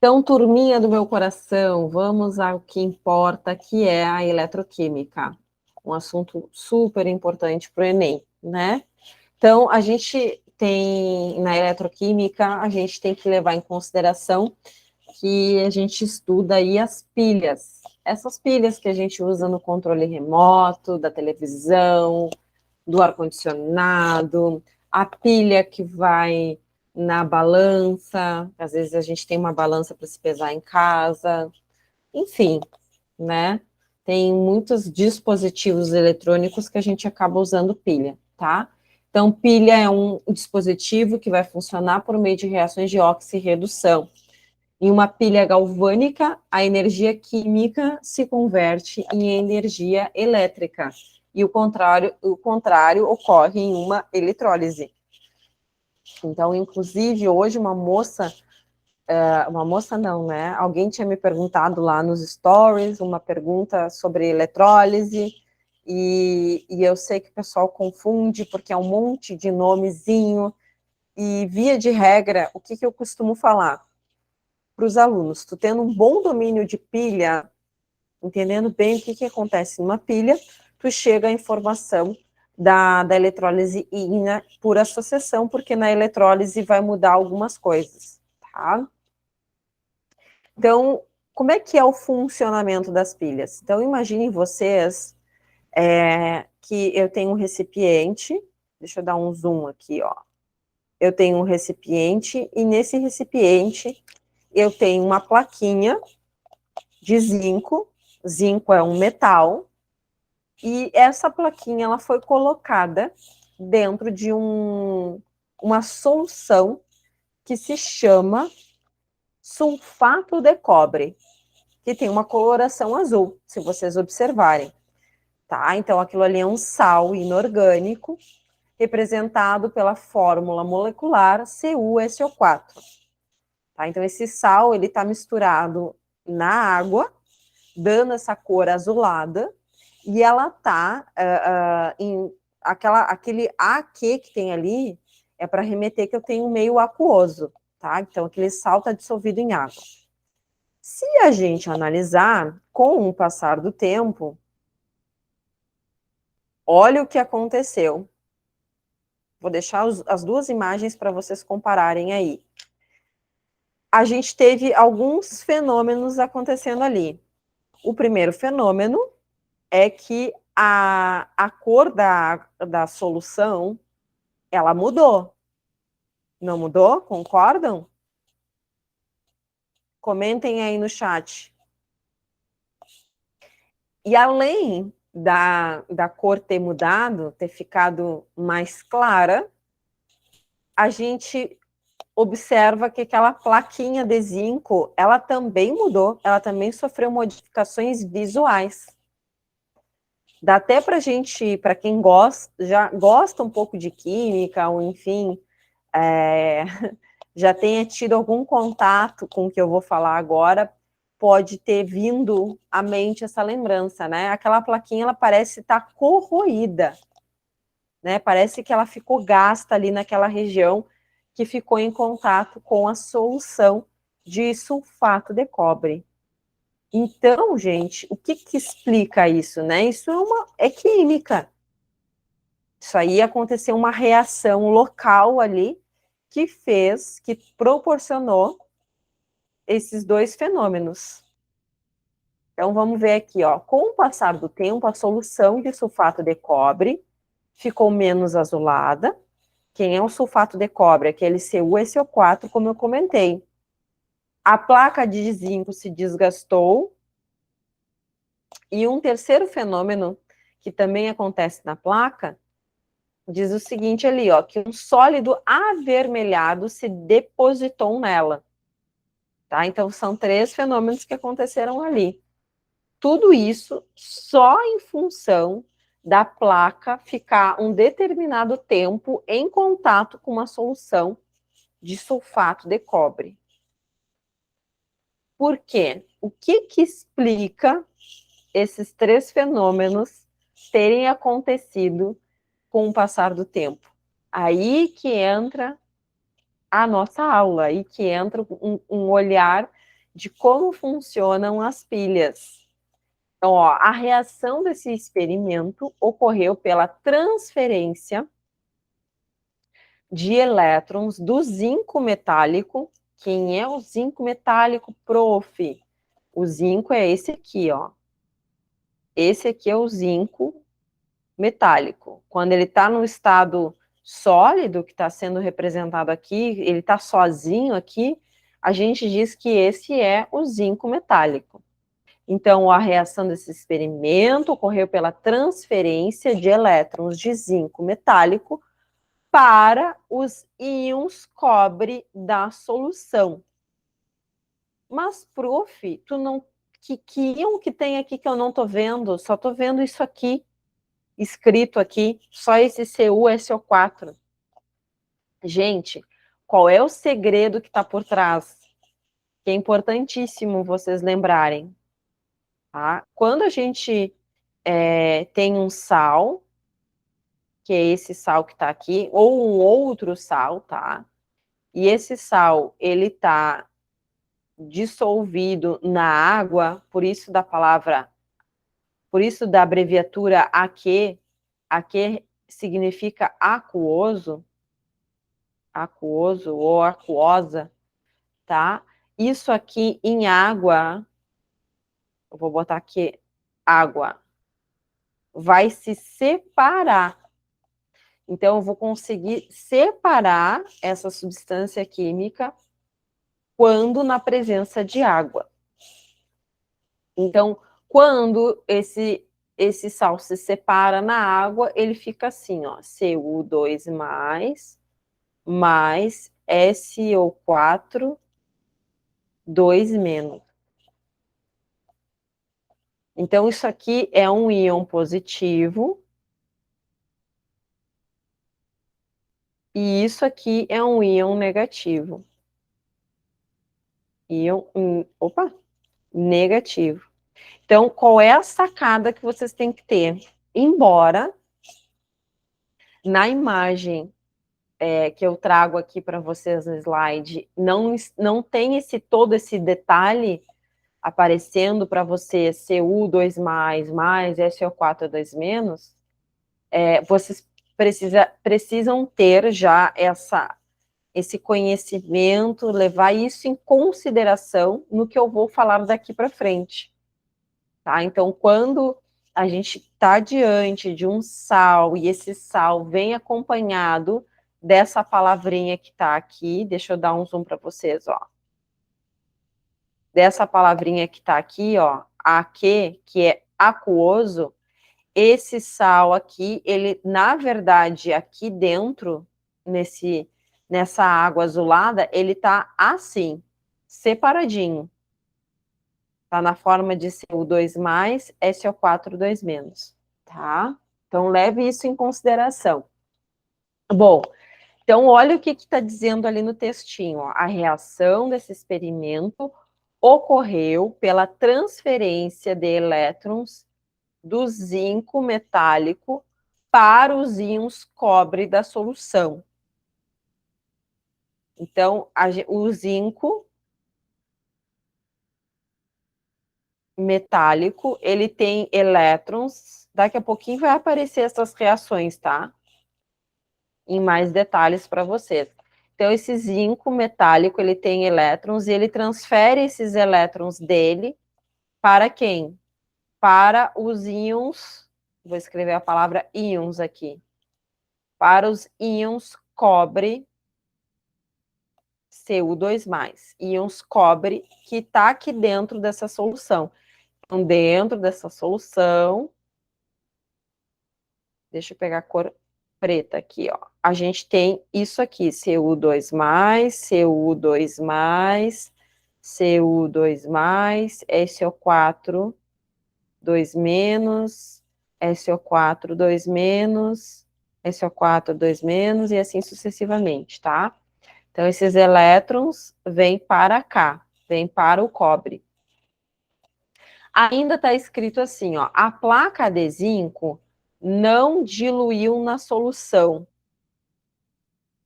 Então, turminha do meu coração, vamos ao que importa, que é a eletroquímica. Um assunto super importante para o Enem, né? Então, a gente tem, na eletroquímica, a gente tem que levar em consideração que a gente estuda aí as pilhas. Essas pilhas que a gente usa no controle remoto, da televisão, do ar-condicionado, a pilha que vai na balança, às vezes a gente tem uma balança para se pesar em casa, enfim, né? Tem muitos dispositivos eletrônicos que a gente acaba usando pilha, tá? Então, pilha é um dispositivo que vai funcionar por meio de reações de oxirredução. Em uma pilha galvânica, a energia química se converte em energia elétrica. E o contrário ocorre em uma eletrólise. Então, inclusive, hoje uma moça não, né? Alguém tinha me perguntado lá nos stories, uma pergunta sobre eletrólise, e eu sei que o pessoal confunde, porque é um monte de nomezinho, e via de regra, o que eu costumo falar para os alunos? Tu tendo um bom domínio de pilha, entendendo bem o que acontece numa pilha, tu chega à informação da eletrólise ígnia por associação, porque na eletrólise vai mudar algumas coisas, tá? Então, como é que é o funcionamento das pilhas? Então, imaginem vocês que eu tenho um recipiente, deixa eu dar um zoom aqui, ó. Eu tenho um recipiente, e nesse recipiente eu tenho uma plaquinha de zinco. Zinco é um metal, e essa plaquinha ela foi colocada dentro de uma solução que se chama sulfato de cobre, que tem uma coloração azul, se vocês observarem, tá? Então, aquilo ali é um sal inorgânico, representado pela fórmula molecular CuSO4. Tá? Então, esse sal, ele está misturado na água, dando essa cor azulada, e ela está em aquele AQ que tem ali, é para remeter que eu tenho um meio aquoso, tá? Então, aquele sal está dissolvido em água. Se a gente analisar, com o passar do tempo, olha o que aconteceu. Vou deixar as duas imagens para vocês compararem aí. A gente teve alguns fenômenos acontecendo ali. O primeiro fenômeno é que a cor da solução, ela mudou. Não mudou? Concordam? Comentem aí no chat. E além da cor ter mudado, ter ficado mais clara, a gente observa que aquela plaquinha de zinco, ela também mudou, ela também sofreu modificações visuais. Dá até para gente, para quem já gosta um pouco de química, ou enfim, já tenha tido algum contato com o que eu vou falar agora, pode ter vindo à mente essa lembrança, né? Aquela plaquinha, ela parece estar corroída, né? Parece que ela ficou gasta ali naquela região que ficou em contato com a solução de sulfato de cobre. Então, gente, o que explica isso, né? Isso é química. Isso aí aconteceu uma reação local ali que proporcionou esses dois fenômenos. Então, vamos ver aqui, ó. Com o passar do tempo, a solução de sulfato de cobre ficou menos azulada. Quem é o sulfato de cobre? Aquele CuSO4, como eu comentei. A placa de zinco se desgastou. E um terceiro fenômeno que também acontece na placa diz o seguinte ali, ó, que um sólido avermelhado se depositou nela. Tá? Então, são três fenômenos que aconteceram ali. Tudo isso só em função da placa ficar um determinado tempo em contato com uma solução de sulfato de cobre. Por quê? O que explica esses três fenômenos terem acontecido com o passar do tempo? Aí que entra a nossa aula, aí que entra um olhar de como funcionam as pilhas. Então, ó, a reação desse experimento ocorreu pela transferência de elétrons do zinco metálico. Quem é o zinco metálico, prof? O zinco é esse aqui, ó. Esse aqui é o zinco metálico. Quando ele está no estado sólido, que está sendo representado aqui, ele está sozinho aqui, a gente diz que esse é o zinco metálico. Então, a reação desse experimento ocorreu pela transferência de elétrons de zinco metálico para os íons cobre da solução. Mas, prof, tu não, que íon que tem aqui que eu não estou vendo? Só estou vendo isso aqui, escrito aqui, só esse CuSO4. Gente, qual é o segredo que está por trás? Que é importantíssimo vocês lembrarem. Tá? Quando a gente tem um sal, que é esse sal que está aqui, ou um outro sal, tá? E esse sal, ele está dissolvido na água, por isso da palavra, por isso da abreviatura aqui significa aquoso ou aquosa, tá? Isso aqui em água, eu vou botar aqui água, vai se separar. Então, eu vou conseguir separar essa substância química quando na presença de água. Então, quando esse sal se separa na água, ele fica assim, ó, Cu2 mais SO4 2 menos. Então, isso aqui é um íon positivo. E isso aqui é um íon negativo. Íon, negativo. Então, qual é a sacada que vocês têm que ter? Embora na imagem que eu trago aqui para vocês no slide não tem todo esse detalhe aparecendo para você Cu2 mais SO4 2 menos, vocês precisam ter já esse conhecimento, levar isso em consideração no que eu vou falar daqui para frente. Tá? Então, quando a gente está diante de um sal e esse sal vem acompanhado dessa palavrinha que está aqui, deixa eu dar um zoom para vocês, ó. Dessa palavrinha que está aqui, ó, aqui, que é aquoso, esse sal aqui, ele, na verdade, aqui dentro, nessa água azulada, ele está assim, separadinho. Está na forma de Cu2 mais, SO4 2 menos, tá? Então, leve isso em consideração. Bom, então, olha o que está dizendo ali no textinho. Ó. A reação desse experimento ocorreu pela transferência de elétrons do zinco metálico para os íons cobre da solução. Então, o zinco metálico, ele tem elétrons, daqui a pouquinho vai aparecer essas reações, tá? Em mais detalhes para vocês. Então, esse zinco metálico, ele tem elétrons e ele transfere esses elétrons dele para quem? Para os íons, vou escrever a palavra íons aqui, para os íons cobre Cu2+, íons cobre que está aqui dentro dessa solução. Então, dentro dessa solução, deixa eu pegar a cor preta aqui, ó. A gente tem isso aqui, Cu2+, Cu2+, Cu2+, SO4, 2 menos, SO4, 2 menos, SO4, 2 menos, e assim sucessivamente, tá? Então, esses elétrons vêm para cá, vêm para o cobre. Ainda está escrito assim, ó, a placa de zinco não diluiu na solução.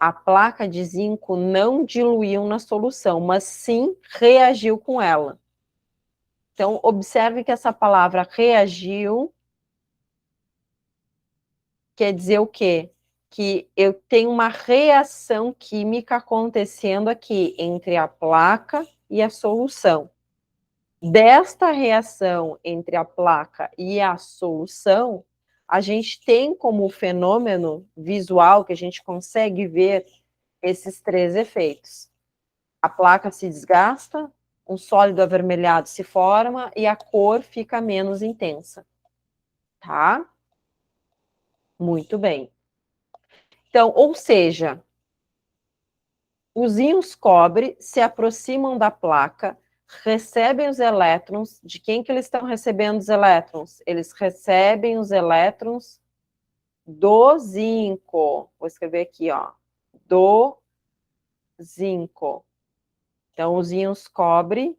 A placa de zinco não diluiu na solução, mas sim reagiu com ela. Então, observe que essa palavra reagiu quer dizer o quê? Que eu tenho uma reação química acontecendo aqui entre a placa e a solução. Desta reação entre a placa e a solução, a gente tem como fenômeno visual que a gente consegue ver esses três efeitos. A placa se desgasta, um sólido avermelhado se forma e a cor fica menos intensa. Tá? Muito bem. Então, ou seja, os íons cobre se aproximam da placa, recebem os elétrons. De quem que eles estão recebendo os elétrons? Eles recebem os elétrons do zinco. Vou escrever aqui, ó. Do zinco. Então, os íons cobre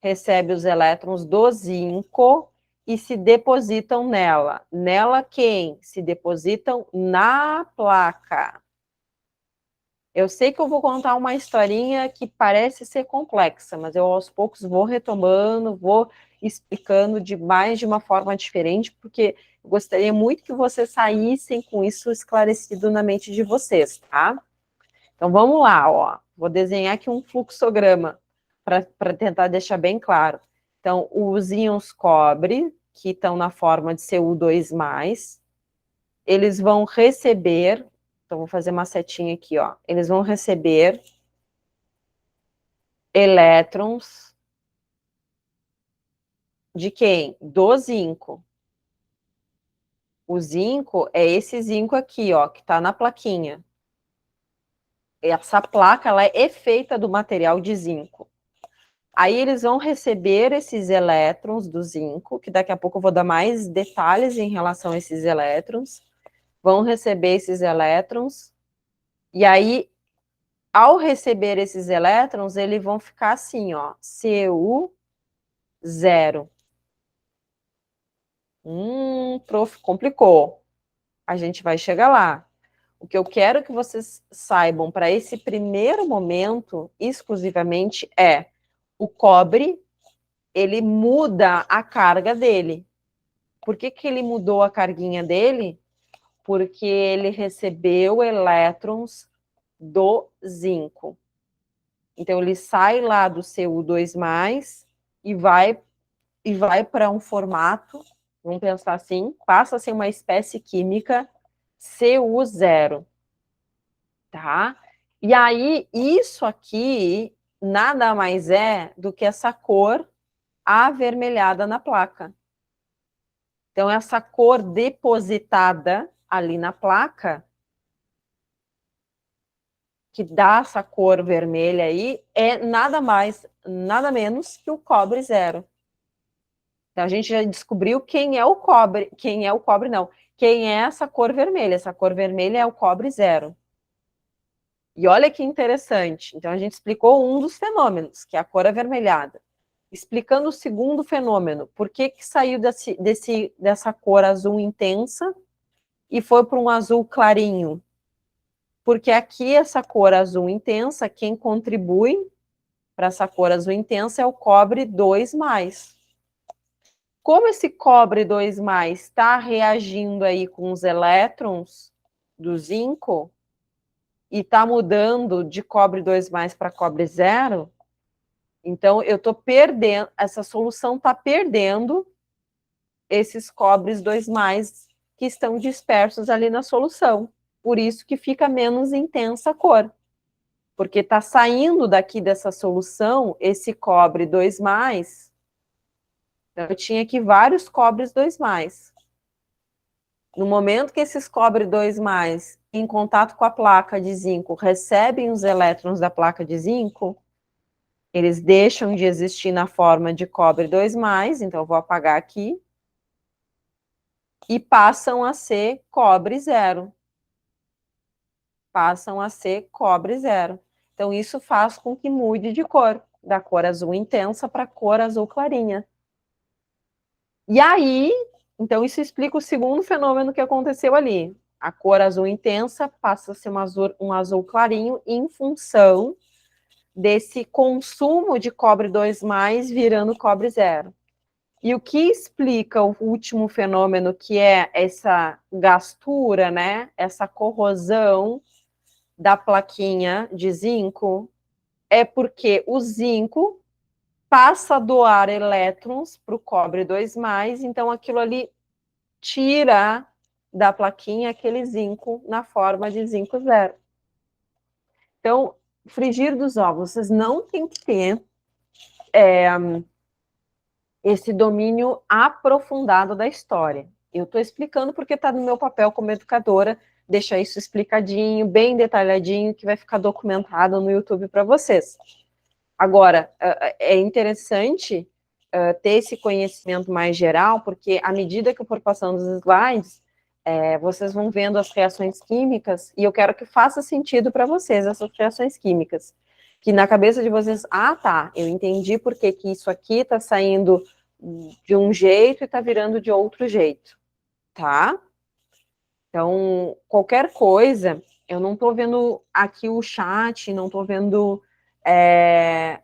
recebem os elétrons do zinco e se depositam nela. Nela quem? Se depositam na placa. Eu sei que eu vou contar uma historinha que parece ser complexa, mas eu aos poucos vou retomando, vou explicando de uma forma diferente, porque eu gostaria muito que vocês saíssem com isso esclarecido na mente de vocês, tá? Então vamos lá, ó. Vou desenhar aqui um fluxograma para tentar deixar bem claro. Então, os íons cobre, que estão na forma de Cu2+, eles vão receber. Então, vou fazer uma setinha aqui, ó. Eles vão receber elétrons de quem? Do zinco. O zinco é esse zinco aqui, ó, que está na plaquinha. Essa placa, ela é feita do material de zinco. Aí eles vão receber esses elétrons do zinco, que daqui a pouco eu vou dar mais detalhes em relação a esses elétrons. Vão receber esses elétrons, e aí ao receber esses elétrons, eles vão ficar assim, ó, Cu0. Prof, complicou. A gente vai chegar lá. O que eu quero que vocês saibam para esse primeiro momento, exclusivamente, é o cobre, ele muda a carga dele. Por que que ele mudou a carguinha dele? Porque ele recebeu elétrons do zinco. Então, ele sai lá do Cu2+, e vai para um formato, vamos pensar assim, passa a ser uma espécie química Cu0, tá? E aí, isso aqui nada mais é do que essa cor avermelhada na placa. Então, essa cor depositada ali na placa, que dá essa cor vermelha aí, é nada mais, nada menos que o cobre zero. Então, a gente já descobriu quem é o cobre não, quem é essa cor vermelha. Essa cor vermelha é o cobre zero. E olha que interessante. Então, a gente explicou um dos fenômenos, que é a cor avermelhada. Explicando o segundo fenômeno, por que que saiu dessa cor azul intensa e foi para um azul clarinho? Porque aqui, essa cor azul intensa, quem contribui para essa cor azul intensa é o cobre 2+. Como esse cobre 2+, está reagindo aí com os elétrons do zinco e está mudando de cobre 2+ para cobre zero, então eu estou perdendo, essa solução está perdendo esses cobres 2+ que estão dispersos ali na solução. Por isso que fica menos intensa a cor. Porque está saindo daqui dessa solução esse cobre 2+. Então, eu tinha aqui vários cobres 2+. No momento que esses cobre 2+, em contato com a placa de zinco, recebem os elétrons da placa de zinco, eles deixam de existir na forma de cobre 2+, então eu vou apagar aqui, e passam a ser cobre zero. Passam a ser cobre zero. Então, isso faz com que mude de cor, da cor azul intensa para a cor azul clarinha. E aí, então isso explica o segundo fenômeno que aconteceu ali. A cor azul intensa passa a ser um azul clarinho em função desse consumo de cobre 2+, virando cobre 0. E o que explica o último fenômeno, que é essa gastura, né? Essa corrosão da plaquinha de zinco, é porque o zinco passa a doar elétrons para o cobre 2+, então aquilo ali tira da plaquinha aquele zinco na forma de zinco 0. Então, frigir dos ovos, vocês não têm que ter esse domínio aprofundado da história. Eu estou explicando porque está no meu papel como educadora, deixar isso explicadinho, bem detalhadinho, que vai ficar documentado no YouTube para vocês. Agora, é interessante ter esse conhecimento mais geral, porque à medida que eu for passando os slides, vocês vão vendo as reações químicas, e eu quero que faça sentido para vocês essas reações químicas. Que na cabeça de vocês, tá, eu entendi por que isso aqui está saindo de um jeito e está virando de outro jeito, tá? Então, qualquer coisa, eu não estou vendo aqui o chat, não estou vendo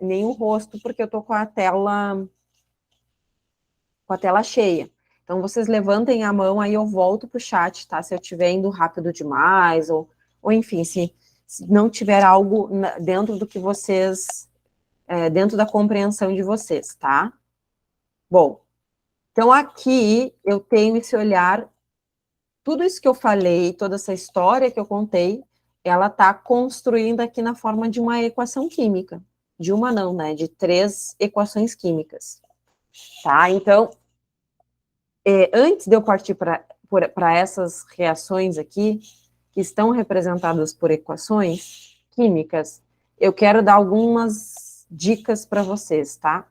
nem o rosto, porque eu estou com a tela cheia. Então, vocês levantem a mão, aí eu volto para o chat, tá? Se eu estiver indo rápido demais, ou enfim, se não tiver algo dentro do que vocês, dentro da compreensão de vocês, tá? Bom, então aqui eu tenho esse olhar, tudo isso que eu falei, toda essa história que eu contei, ela está construindo aqui na forma de uma equação química. De uma não, né? De 3 equações químicas. Tá? Então, antes de eu partir para essas reações aqui, que estão representadas por equações químicas, eu quero dar algumas dicas para vocês, tá?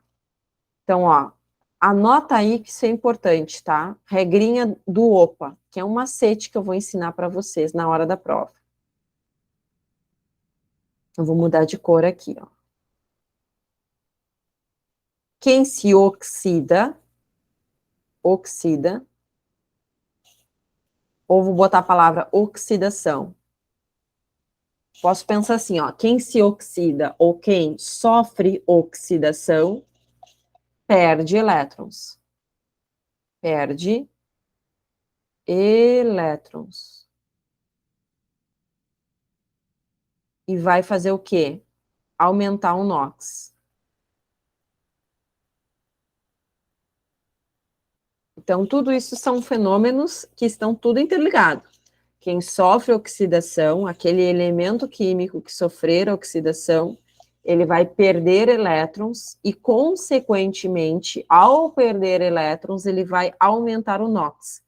Então, ó, anota aí que isso é importante, tá? Regrinha do OPA, que é um macete que eu vou ensinar para vocês na hora da prova. Eu vou mudar de cor aqui, ó. Quem se oxida, ou vou botar a palavra oxidação. Posso pensar assim, ó, quem se oxida ou quem sofre oxidação perde elétrons. Perde elétrons. E vai fazer o quê? Aumentar o NOx. Então, tudo isso são fenômenos que estão tudo interligados. Quem sofre oxidação, aquele elemento químico que sofrer oxidação, ele vai perder elétrons e, consequentemente, ao perder elétrons, ele vai aumentar o NOx.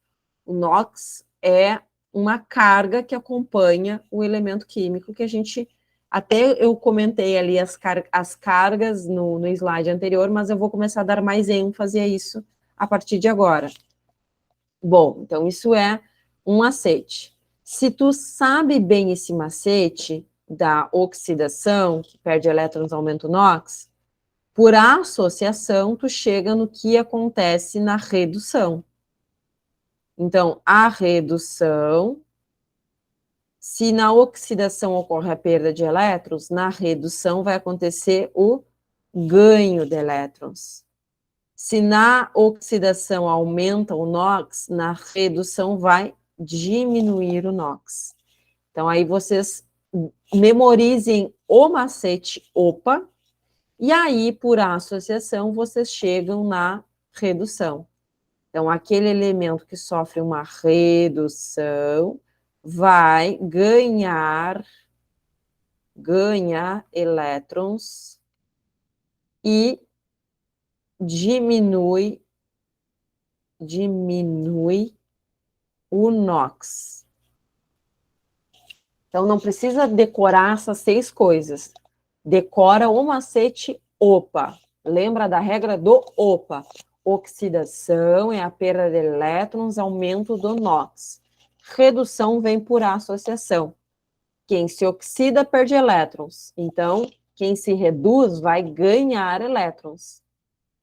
O NOx é uma carga que acompanha o elemento químico que a gente... Até eu comentei ali as cargas no slide anterior, mas eu vou começar a dar mais ênfase a isso a partir de agora. Bom, então isso é um macete. Se tu sabe bem esse macete da oxidação, que perde elétrons, aumenta o NOx, por associação, tu chega no que acontece na redução. Então, a redução, se na oxidação ocorre a perda de elétrons, na redução vai acontecer o ganho de elétrons. Se na oxidação aumenta o NOx, na redução vai diminuir o NOx. Então, aí vocês memorizem o macete OPA, e aí, por associação, vocês chegam na redução. Então, aquele elemento que sofre uma redução vai ganhar elétrons e diminui o NOx. Então, não precisa decorar essas 6 coisas. Decora o macete OPA. Lembra da regra do OPA. Oxidação é a perda de elétrons, aumento do NOx. Redução vem por associação. Quem se oxida perde elétrons. Então, quem se reduz vai ganhar elétrons.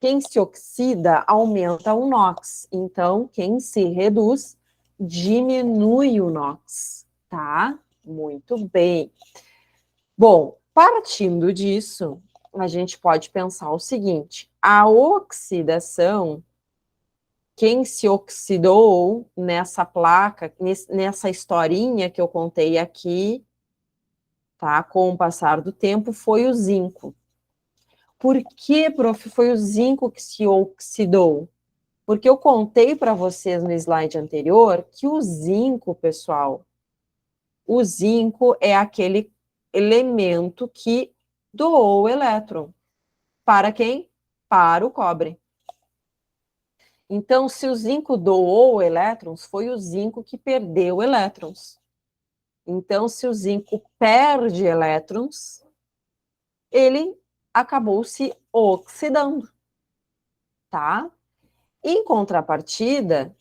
Quem se oxida aumenta o NOx. Então, quem se reduz diminui o NOx, tá? Muito bem. Bom, partindo disso, a gente pode pensar o seguinte: a oxidação, quem se oxidou nessa placa, nessa historinha que eu contei aqui, tá? Com o passar do tempo, foi o zinco. Por que, prof, foi o zinco que se oxidou? Porque eu contei para vocês no slide anterior que o zinco, pessoal, o zinco é aquele elemento que doou o elétron. Para quem? Para o cobre. Então, se o zinco doou elétrons, foi o zinco que perdeu elétrons. Então, se o zinco perde elétrons, ele acabou se oxidando, tá? Em contrapartida,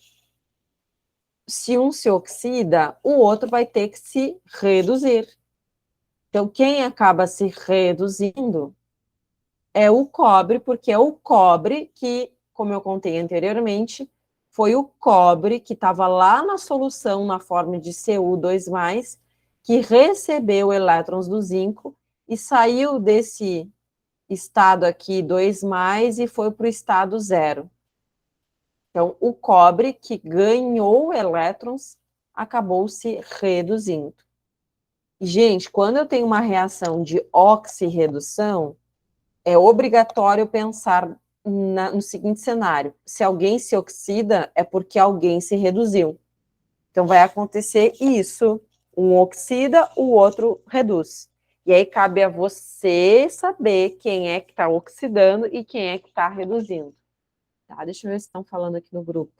se um se oxida, o outro vai ter que se reduzir. Então, quem acaba se reduzindo é o cobre, porque é o cobre que, como eu contei anteriormente, foi o cobre que estava lá na solução, na forma de Cu2+, que recebeu elétrons do zinco e saiu desse estado aqui 2+, e foi para o estado 0. Então, o cobre que ganhou elétrons acabou se reduzindo. Gente, quando eu tenho uma reação de oxirredução, é obrigatório pensar no seguinte cenário: se alguém se oxida, é porque alguém se reduziu. Então, vai acontecer isso. Um oxida, o outro reduz. E aí cabe a você saber quem é que está oxidando e quem é que está reduzindo. Tá, deixa eu ver se estão falando aqui no grupo.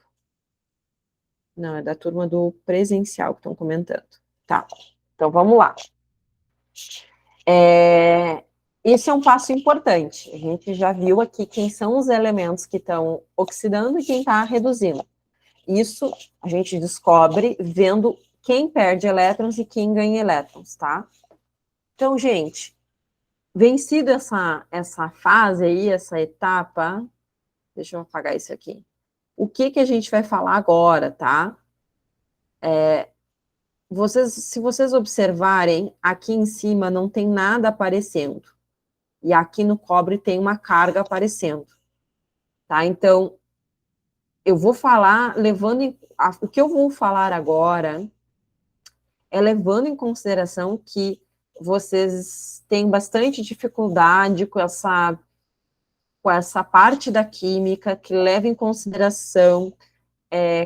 Não, é da turma do presencial que estão comentando. Tá, então vamos lá. Esse é um passo importante. A gente já viu aqui quem são os elementos que estão oxidando e quem está reduzindo. Isso a gente descobre vendo quem perde elétrons e quem ganha elétrons, tá? Então, gente, vencido essa fase aí, essa etapa, deixa eu apagar isso aqui. O que a gente vai falar agora, tá? Se vocês observarem, aqui em cima não tem nada aparecendo. E aqui no cobre tem uma carga aparecendo. Tá? Então, eu vou falar o que eu vou falar agora é levando em consideração que vocês têm bastante dificuldade com essa parte da química que leva em consideração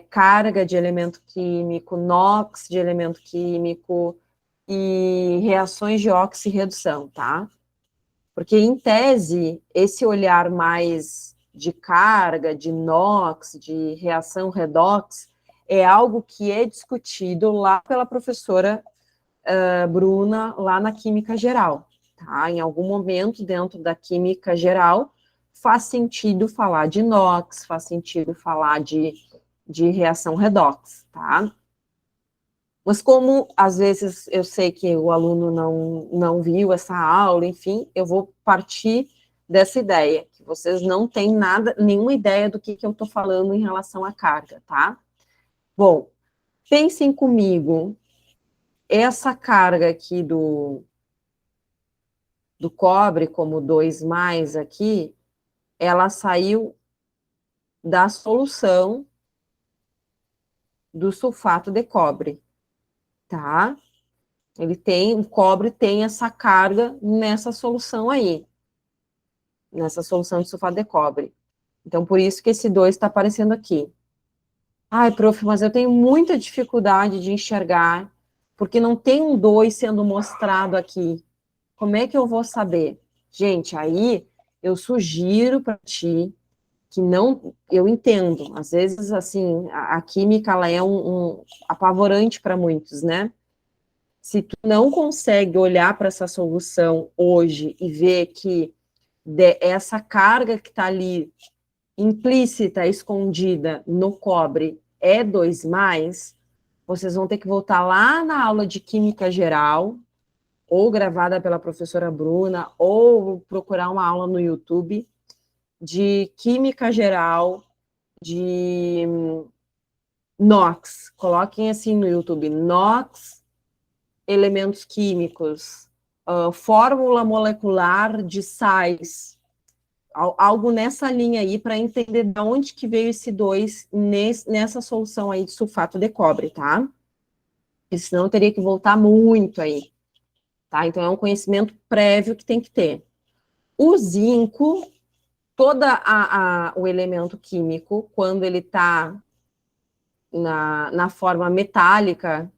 carga de elemento químico, NOx de elemento químico e reações de oxirredução, tá? Porque, em tese, esse olhar mais de carga, de NOx, de reação redox, é algo que é discutido lá pela professora Bruna, lá na Química Geral. Tá? Em algum momento, dentro da Química Geral, faz sentido falar de NOx, faz sentido falar de reação redox, tá? Mas como, às vezes, eu sei que o aluno não viu essa aula, enfim, eu vou partir dessa ideia, que vocês não têm nenhuma ideia do que eu estou falando em relação à carga, tá? Bom, pensem comigo, essa carga aqui do cobre, como 2+ aqui, ela saiu da solução do sulfato de cobre, tá? O cobre tem essa carga nessa solução aí, nessa solução de sulfato de cobre. Então, por isso que esse 2 está aparecendo aqui. Ai, prof, mas eu tenho muita dificuldade de enxergar, porque não tem um 2 sendo mostrado aqui. Como é que eu vou saber? Gente, aí eu sugiro para ti que não, eu entendo, às vezes, assim, a química, ela é apavorante para muitos, né? Se tu não consegue olhar para essa solução hoje e ver que essa carga que está ali implícita, escondida no cobre é 2+, vocês vão ter que voltar lá na aula de Química Geral, ou gravada pela professora Bruna, ou procurar uma aula no YouTube de Química Geral, de NOx, coloquem assim no YouTube, NOx, elementos químicos, fórmula molecular de sais, algo nessa linha aí para entender de onde que veio esse 2 nessa solução aí de sulfato de cobre, tá? Porque senão eu teria que voltar muito aí, tá? Então é um conhecimento prévio que tem que ter. O zinco, todo o elemento químico, quando ele está na forma metálica,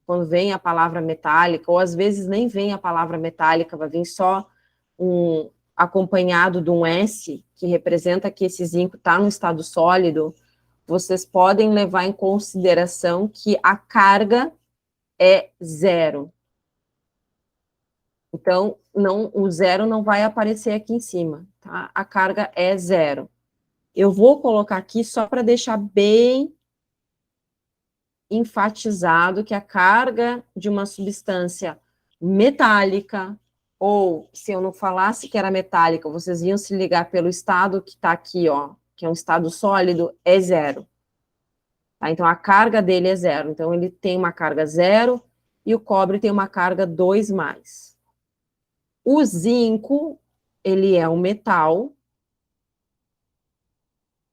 quando vem a palavra metálica, ou às vezes nem vem a palavra metálica, vai vir só acompanhado de um S, que representa que esse zinco está no estado sólido, vocês podem levar em consideração que a carga é zero. Então, o zero não vai aparecer aqui em cima, tá? A carga é zero. Eu vou colocar aqui só para deixar bem enfatizado que a carga de uma substância metálica, ou se eu não falasse que era metálica, vocês iam se ligar pelo estado que está aqui, ó, que é um estado sólido, é zero. Tá? Então, a carga dele é zero. Então, ele tem uma carga zero e o cobre tem uma carga 2 mais. O zinco, ele é um metal,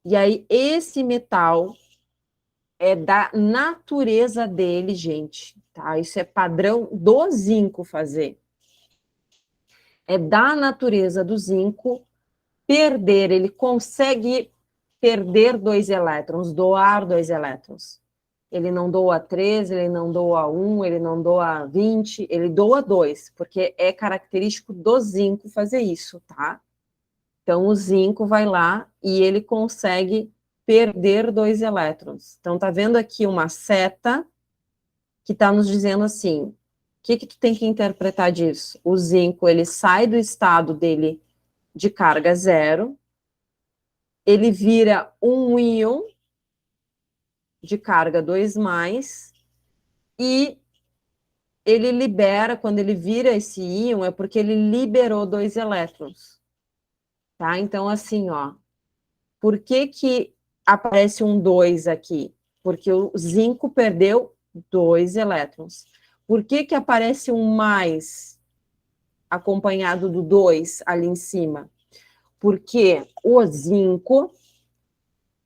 e aí esse metal é da natureza dele, gente, tá? Isso é padrão do zinco fazer. É da natureza do zinco perder, ele consegue perder 2 elétrons, doar 2 elétrons. Ele não doa 3, ele não doa 1, ele não doa 20, ele doa 2, porque é característico do zinco fazer isso, tá? Então, o zinco vai lá e ele consegue perder 2 elétrons. Então, tá vendo aqui uma seta que está nos dizendo assim, o que tu tem que interpretar disso? O zinco, ele sai do estado dele de carga zero, ele vira um íon de carga 2 mais, e ele libera, quando ele vira esse íon, é porque ele liberou 2 elétrons, tá? Então, assim, ó, por que que aparece um 2 aqui? Porque o zinco perdeu 2 elétrons. Por que que aparece um mais acompanhado do 2 ali em cima? Porque o zinco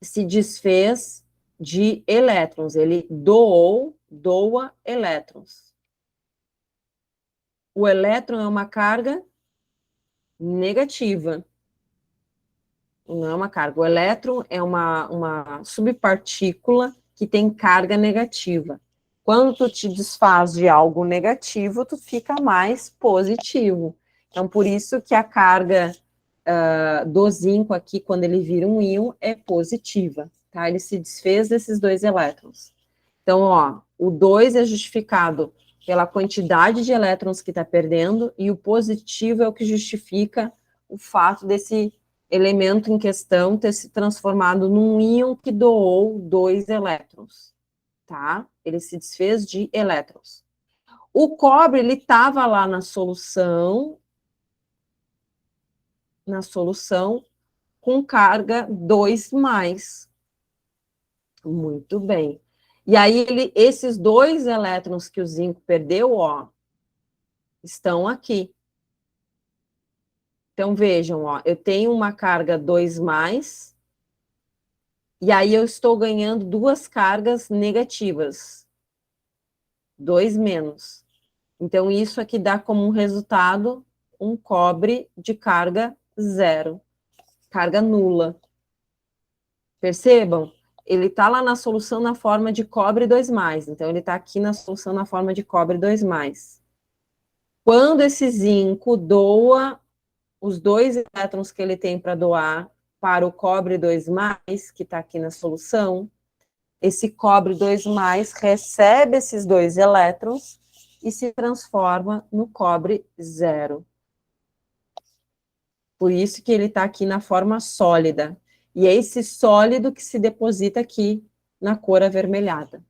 se desfez de elétrons, ele doa elétrons. O elétron é uma carga negativa, não é uma carga. O elétron é uma subpartícula que tem carga negativa. Quando tu te desfaz de algo negativo, tu fica mais positivo. Então, por isso que a carga do zinco aqui, quando ele vira um íon, é positiva, tá? Ele se desfez desses 2 elétrons. Então, ó, o 2 é justificado pela quantidade de elétrons que está perdendo, e o positivo é o que justifica o fato desse elemento em questão ter se transformado num íon que doou 2 elétrons, tá? Ele se desfez de elétrons. O cobre, ele estava lá na solução, com carga 2 mais. Muito bem. E aí, esses 2 elétrons que o zinco perdeu, ó, estão aqui. Então, vejam, ó, eu tenho uma carga 2 mais, e aí eu estou ganhando 2 cargas negativas, 2 menos. Então, isso aqui dá como um resultado um cobre de carga zero, carga nula. Percebam? Ele está lá na solução na forma de cobre 2 mais. Então, ele está aqui na solução na forma de cobre 2 mais. Quando esse zinco doa os 2 elétrons que ele tem para doar para o cobre 2 mais, que está aqui na solução, esse cobre 2 mais recebe esses 2 elétrons e se transforma no cobre zero. Por isso que ele está aqui na forma sólida. E é esse sólido que se deposita aqui na cor avermelhada.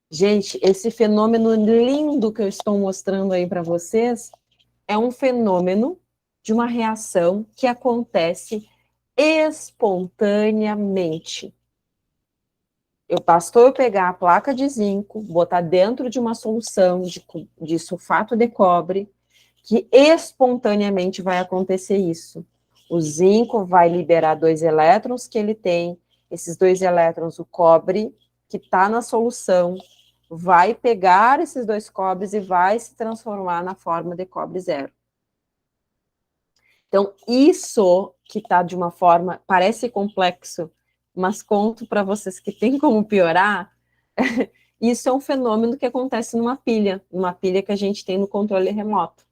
Gente, esse fenômeno lindo que eu estou mostrando aí para vocês é um fenômeno de uma reação que acontece espontaneamente. bastou eu pegar a placa de zinco, botar dentro de uma solução de sulfato de cobre, que espontaneamente vai acontecer isso. O zinco vai liberar 2 elétrons que ele tem, esses 2 elétrons, o cobre, que está na solução, vai pegar esses 2 cobres e vai se transformar na forma de cobre zero. Então, isso que está de uma forma, parece complexo, mas conto para vocês que tem como piorar, isso é um fenômeno que acontece numa pilha que a gente tem no controle remoto.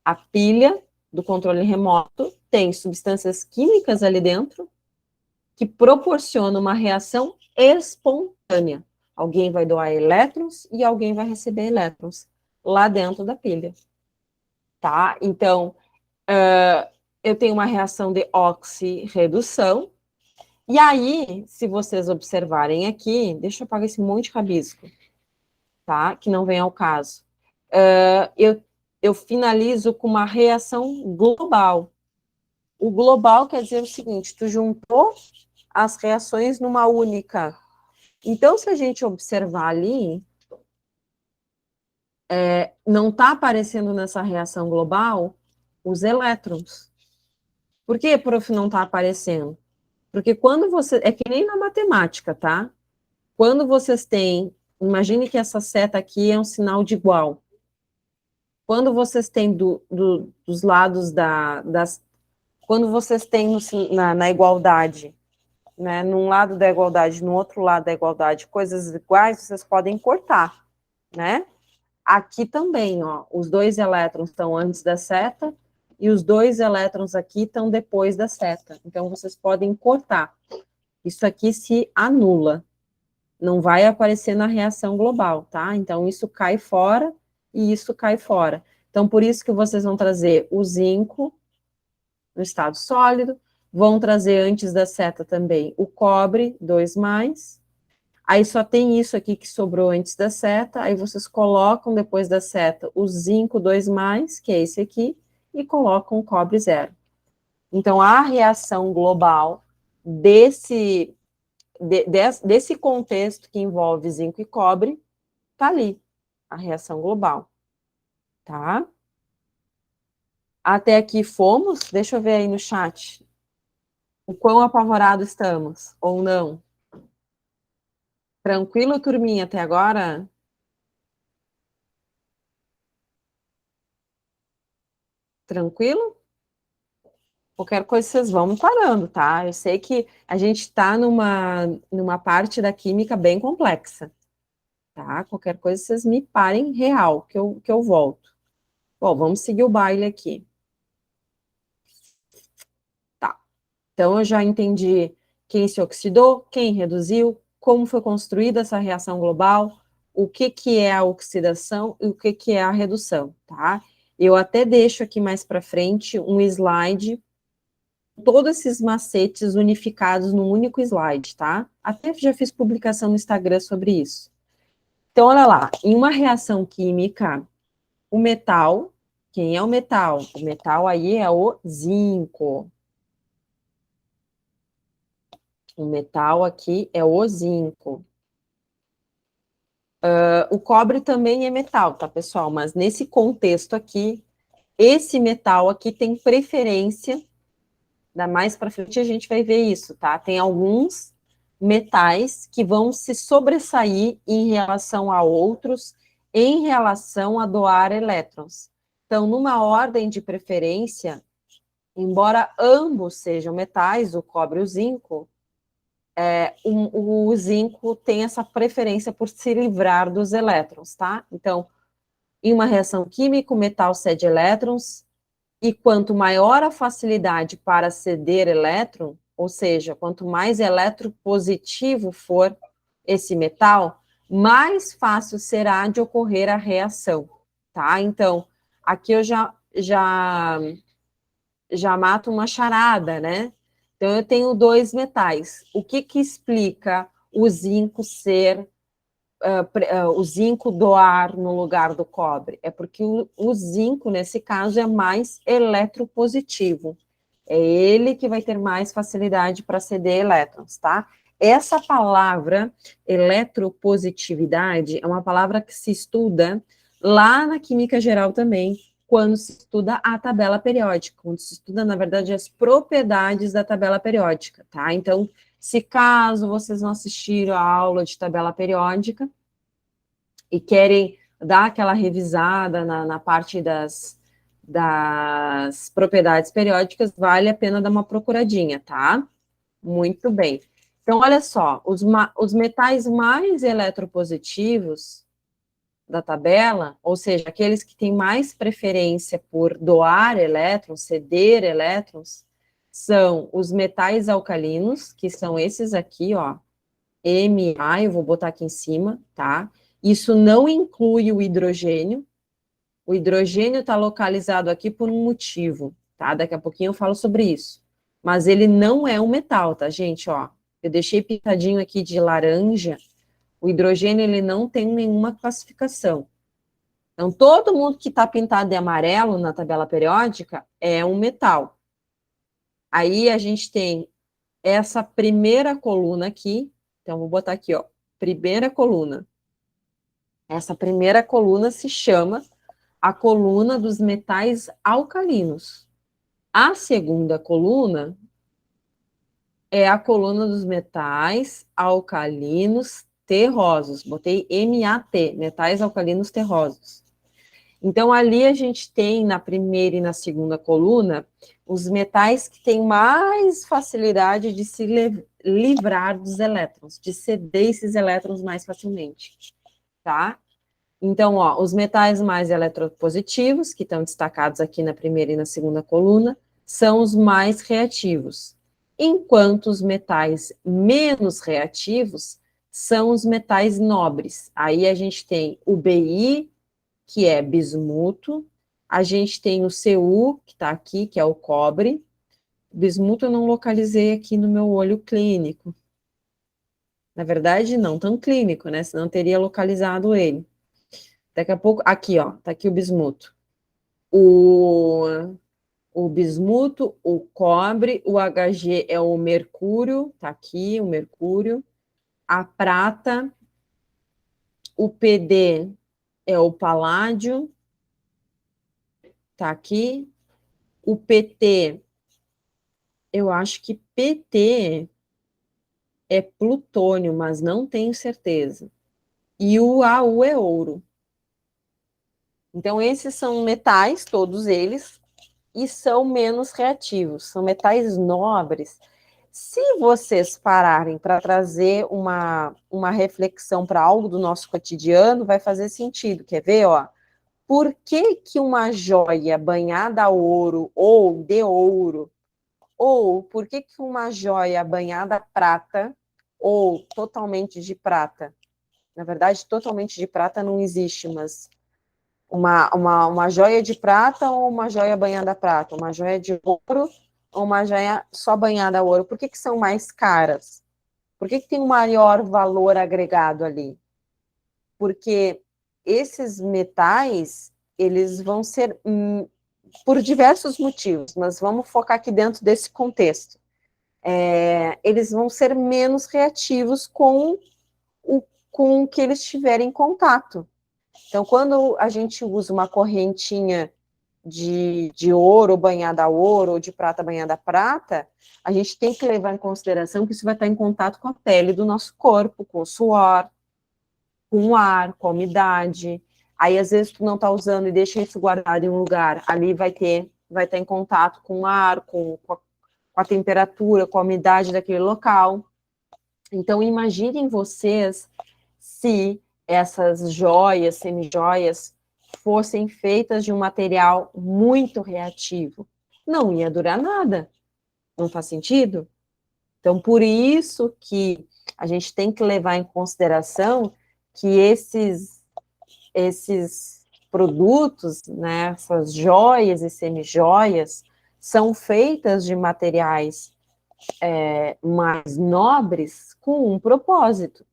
A pilha do controle remoto tem substâncias químicas ali dentro que proporcionam uma reação espontânea. Alguém vai doar elétrons e alguém vai receber elétrons lá dentro da pilha. Tá? Então, eu tenho uma reação de oxirredução. E aí, se vocês observarem aqui, deixa eu apagar esse monte de rabisco, tá? Que não vem ao caso. Eu finalizo com uma reação global. O global quer dizer o seguinte, tu juntou as reações numa única. Então, se a gente observar ali, não está aparecendo nessa reação global os elétrons. Por que, prof, não está aparecendo? Porque quando você... É que nem na matemática, tá? Quando vocês têm... Imagine que essa seta aqui é um sinal de igual. Quando vocês têm dos lados das... Quando vocês têm na igualdade, né, num lado da igualdade, no outro lado da igualdade, coisas iguais, vocês podem cortar, né? Aqui também, ó, os 2 elétrons estão antes da seta e os 2 elétrons aqui estão depois da seta. Então, vocês podem cortar. Isso aqui se anula. Não vai aparecer na reação global, tá? Então, isso cai fora e isso cai fora. Então, por isso que vocês vão trazer o zinco no estado sólido, vão trazer antes da seta também o cobre, 2+, aí só tem isso aqui que sobrou antes da seta, aí vocês colocam depois da seta o zinco 2+, que é esse aqui, e colocam o cobre zero. Então, a reação global desse contexto que envolve zinco e cobre, tá ali, a reação global, tá? Até aqui fomos, deixa eu ver aí no chat, o quão apavorado estamos, ou não. Tranquilo, turminha, até agora? Tranquilo? Qualquer coisa vocês vão me parando, tá? Eu sei que a gente está numa parte da química bem complexa, tá? Qualquer coisa vocês me parem real, que eu volto. Bom, vamos seguir o baile aqui. Tá. Então, eu já entendi quem se oxidou, quem reduziu, como foi construída essa reação global, o que é a oxidação e o que é a redução, tá? Eu até deixo aqui mais para frente um slide, todos esses macetes unificados num único slide, tá? Até já fiz publicação no Instagram sobre isso. Então, olha lá, em uma reação química, o metal, quem é o metal? O metal aí é o zinco. O metal aqui é o zinco. O cobre também é metal, tá, pessoal? Mas nesse contexto aqui, esse metal aqui tem preferência, ainda mais para frente a gente vai ver isso, tá? Tem alguns metais que vão se sobressair em relação a outros, em relação a doar elétrons. Então, numa ordem de preferência, embora ambos sejam metais, o cobre e o zinco, o zinco tem essa preferência por se livrar dos elétrons, tá? Então, em uma reação química, o metal cede elétrons, e quanto maior a facilidade para ceder elétron, ou seja, quanto mais eletropositivo for esse metal, mais fácil será de ocorrer a reação, tá? Então, aqui eu já mato uma charada, né? Então, eu tenho 2 metais. O que explica o zinco ser, o zinco doar no lugar do cobre? É porque o zinco, nesse caso, é mais eletropositivo. É ele que vai ter mais facilidade para ceder elétrons, tá? Essa palavra eletropositividade é uma palavra que se estuda lá na química geral também, quando se estuda a tabela periódica, quando se estuda, na verdade, as propriedades da tabela periódica, tá? Então, se caso vocês não assistiram a aula de tabela periódica e querem dar aquela revisada na parte das propriedades periódicas, vale a pena dar uma procuradinha, tá? Muito bem. Então, olha só, os metais mais eletropositivos da tabela, ou seja, aqueles que têm mais preferência por doar elétrons, ceder elétrons, são os metais alcalinos, que são esses aqui, ó, Ma, eu vou botar aqui em cima, tá? Isso não inclui o hidrogênio. O hidrogênio está localizado aqui por um motivo, tá? Daqui a pouquinho eu falo sobre isso. Mas ele não é um metal, tá, gente? Ó, eu deixei pintadinho aqui de laranja. O hidrogênio, ele não tem nenhuma classificação. Então, todo mundo que está pintado de amarelo na tabela periódica é um metal. Aí a gente tem essa primeira coluna aqui. Então, vou botar aqui, ó, primeira coluna. Essa primeira coluna se chama a coluna dos metais alcalinos. A segunda coluna é a coluna dos metais alcalinos terrosos. Botei MAT, metais alcalinos terrosos. Então, ali a gente tem, na primeira e na segunda coluna, os metais que têm mais facilidade de se livrar dos elétrons, de ceder esses elétrons mais facilmente, tá? Então, ó, os metais mais eletropositivos, que estão destacados aqui na primeira e na segunda coluna, são os mais reativos, enquanto os metais menos reativos são os metais nobres. Aí a gente tem o Bi, que é bismuto, a gente tem o Cu, que está aqui, que é o cobre. Bismuto eu não localizei aqui no meu olho clínico. Na verdade, não tão clínico, né? Senão eu teria localizado ele. Daqui a pouco, aqui, ó, tá aqui o bismuto. O bismuto, o cobre, o Hg é o mercúrio, tá aqui o mercúrio. A prata, o Pd é o paládio, tá aqui. O Pt, eu acho que Pt é plutônio, mas não tenho certeza. E o Au é ouro. Então, esses são metais, todos eles, e são menos reativos, são metais nobres. Se vocês pararem para trazer uma reflexão para algo do nosso cotidiano, vai fazer sentido. Quer ver, ó? Por que que uma joia banhada a ouro ou de ouro, ou por que que uma joia banhada a prata ou totalmente de prata? Na verdade, totalmente de prata não existe, mas uma joia de prata ou uma joia banhada a prata? Uma joia de ouro ou uma joia só banhada a ouro? Por que que são mais caras? Por que que tem um maior valor agregado ali? Porque esses metais, eles vão ser, por diversos motivos, mas vamos focar aqui dentro desse contexto. Eles vão ser menos reativos com o que eles tiverem em contato. Então, quando a gente usa uma correntinha de ouro banhada a ouro, ou de prata banhada a prata, a gente tem que levar em consideração que isso vai estar em contato com a pele do nosso corpo, com o suor, com o ar, com a umidade. Aí, às vezes, tu não está usando e deixa isso guardado em um lugar, ali vai estar em contato com o ar, com a temperatura, com a umidade daquele local. Então, imaginem vocês se essas joias, semijoias, fossem feitas de um material muito reativo. Não ia durar nada. Não faz sentido? Então, por isso que a gente tem que levar em consideração que esses produtos, né, essas joias e semijoias, são feitas de materiais mais nobres com um propósito,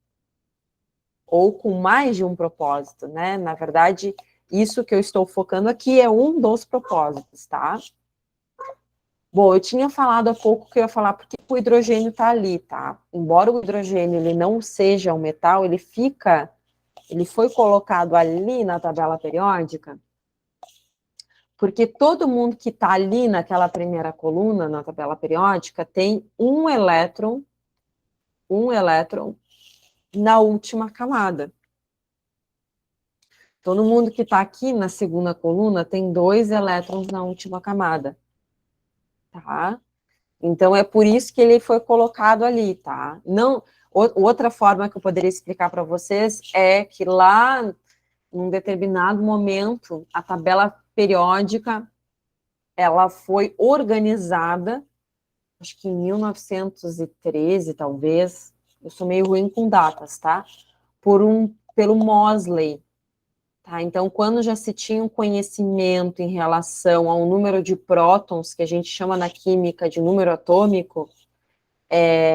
ou com mais de um propósito, né? Na verdade, isso que eu estou focando aqui é um dos propósitos, tá? Bom, eu tinha falado há pouco que eu ia falar porque o hidrogênio está ali, tá? Embora o hidrogênio ele não seja um metal, ele foi colocado ali na tabela periódica, porque todo mundo que está ali naquela primeira coluna, na tabela periódica, tem um elétron na última camada. Todo mundo que está aqui na segunda coluna tem 2 elétrons na última camada, tá? Então, é por isso que ele foi colocado ali, tá? Não, outra forma que eu poderia explicar para vocês é que lá, num determinado momento, a tabela periódica, ela foi organizada, acho que em 1913, talvez, eu sou meio ruim com datas, tá? Pelo Moseley, tá? Então, quando já se tinha um conhecimento em relação ao número de prótons, que a gente chama na química de número atômico,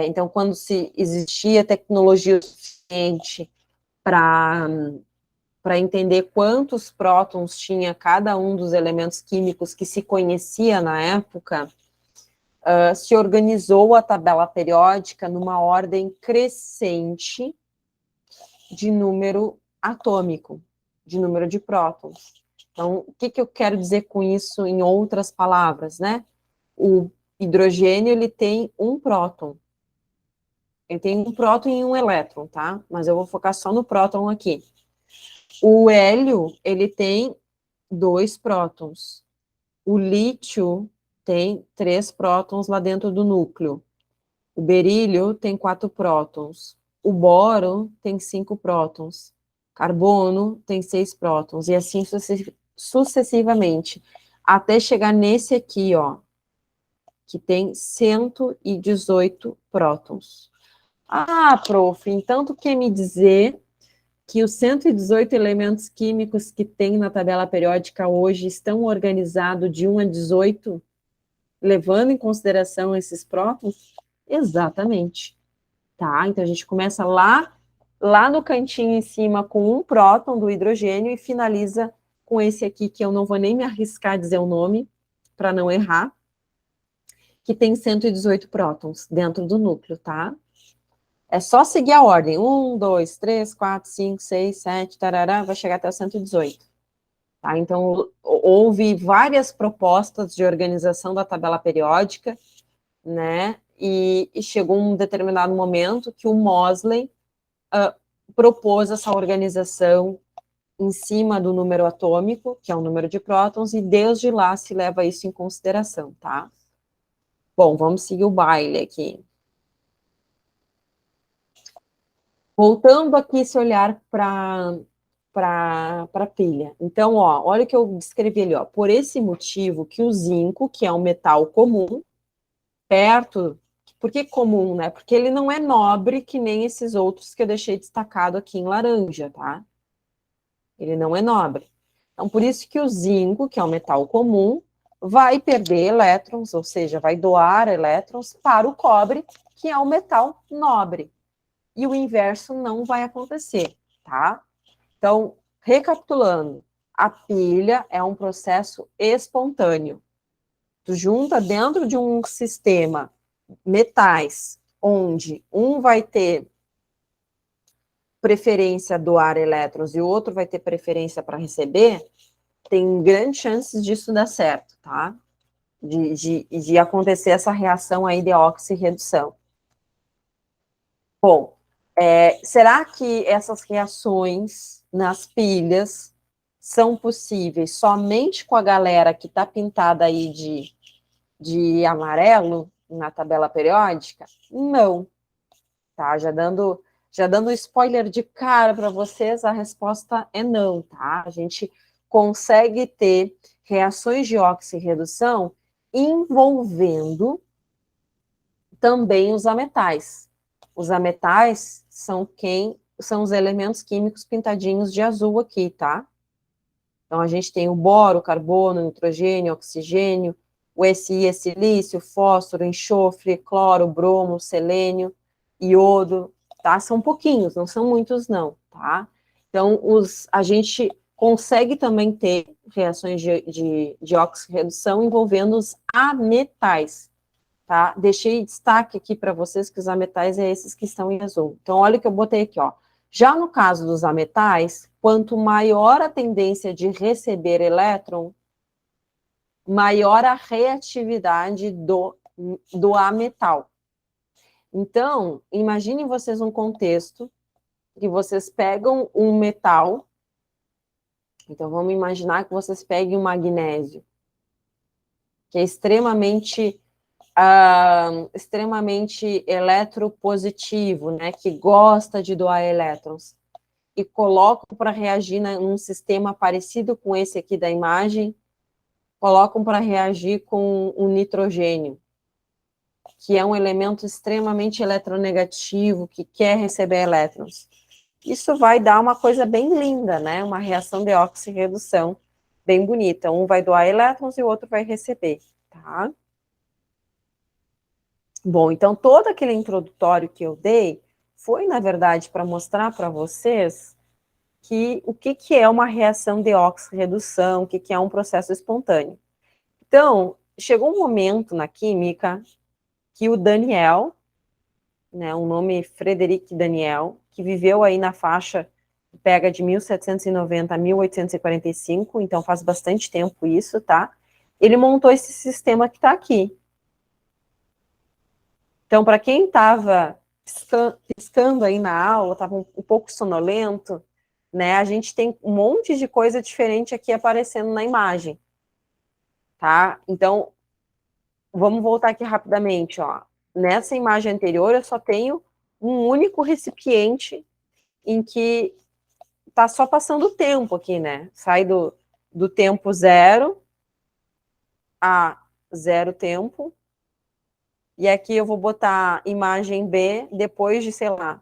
então, quando se existia tecnologia suficiente para entender quantos prótons tinha cada um dos elementos químicos que se conhecia na época, se organizou a tabela periódica numa ordem crescente de número atômico, de número de prótons. Então, o que eu quero dizer com isso em outras palavras, né? O hidrogênio, ele tem um próton. Ele tem um próton e um elétron, tá? Mas eu vou focar só no próton aqui. O hélio, ele tem 2 prótons. O lítio tem 3 prótons lá dentro do núcleo. O berílio tem 4 prótons. O boro tem 5 prótons. Carbono tem 6 prótons. E assim sucessivamente. Até chegar nesse aqui, ó, que tem 118 prótons. Ah, prof, então tu quer me dizer que os 118 elementos químicos que tem na tabela periódica hoje estão organizados de 1 a 18, levando em consideração esses prótons? Exatamente. Tá? Então a gente começa lá no cantinho em cima com um próton do hidrogênio e finaliza com esse aqui, que eu não vou nem me arriscar a dizer o nome, para não errar, que tem 118 prótons dentro do núcleo, tá? É só seguir a ordem. 1, 2, 3, 4, 5, 6, 7, tarará, vai chegar até o 118. Tá? Então, houve várias propostas de organização da tabela periódica, né? E chegou um determinado momento que o Moseley propôs essa organização em cima do número atômico, que é o número de prótons, e desde lá se leva isso em consideração, tá? Bom, vamos seguir o baile aqui. Voltando aqui esse olhar para a pilha. Então, ó, olha o que eu descrevi ali, ó. Por esse motivo que o zinco, que é um metal comum, perto... Por que comum, né? Porque ele não é nobre que nem esses outros que eu deixei destacado aqui em laranja, tá? Ele não é nobre. Então, por isso que o zinco, que é um metal comum, vai perder elétrons, ou seja, vai doar elétrons para o cobre, que é um metal nobre. E o inverso não vai acontecer, tá? Então, recapitulando, a pilha é um processo espontâneo. Tu junta dentro de um sistema metais, onde um vai ter preferência a doar elétrons e o outro vai ter preferência para receber, tem grandes chances disso dar certo, tá? De acontecer essa reação aí de oxirredução. Bom, será que essas reações nas pilhas são possíveis somente com a galera que está pintada aí de amarelo na tabela periódica? Não, tá? Já dando spoiler de cara para vocês, a resposta é não, tá? A gente consegue ter reações de oxirredução envolvendo também os ametais. Os ametais são os elementos químicos pintadinhos de azul aqui, tá? Então, a gente tem o boro, o carbono, o nitrogênio, o oxigênio, o Si é silício, fósforo, enxofre, cloro, bromo, selênio, iodo, tá? São pouquinhos, não são muitos não, tá? Então, a gente consegue também ter reações de oxirredução envolvendo os ametais, tá? Deixei destaque aqui para vocês que os ametais é esses que estão em azul. Então, olha o que eu botei aqui, ó. Já no caso dos ametais, quanto maior a tendência de receber elétron, maior a reatividade do ametal. Então, imaginem vocês um contexto que vocês pegam um metal. Então, vamos imaginar que vocês peguem o magnésio, que é extremamente eletropositivo, né, que gosta de doar elétrons, e colocam para reagir num sistema parecido com esse aqui da imagem, colocam para reagir com o nitrogênio, que é um elemento extremamente eletronegativo, que quer receber elétrons. Isso vai dar uma coisa bem linda, né? Uma reação de oxirredução bem bonita. Um vai doar elétrons e o outro vai receber, tá? Bom, então todo aquele introdutório que eu dei foi, na verdade, para mostrar para vocês o que é uma reação de oxirredução, o que é um processo espontâneo. Então, chegou um momento na química que o Daniel, né, um nome Frederic Daniel, que viveu aí na faixa que pega de 1790 a 1845, então faz bastante tempo isso, tá? Ele montou esse sistema que está aqui. Então, para quem estava piscando aí na aula, estava um pouco sonolento, né, a gente tem um monte de coisa diferente aqui aparecendo na imagem, tá? Então, vamos voltar aqui rapidamente, ó. Nessa imagem anterior, eu só tenho um único recipiente em que tá só passando o tempo aqui, né? Sai do tempo zero a zero tempo. E aqui eu vou botar imagem B depois de, sei lá,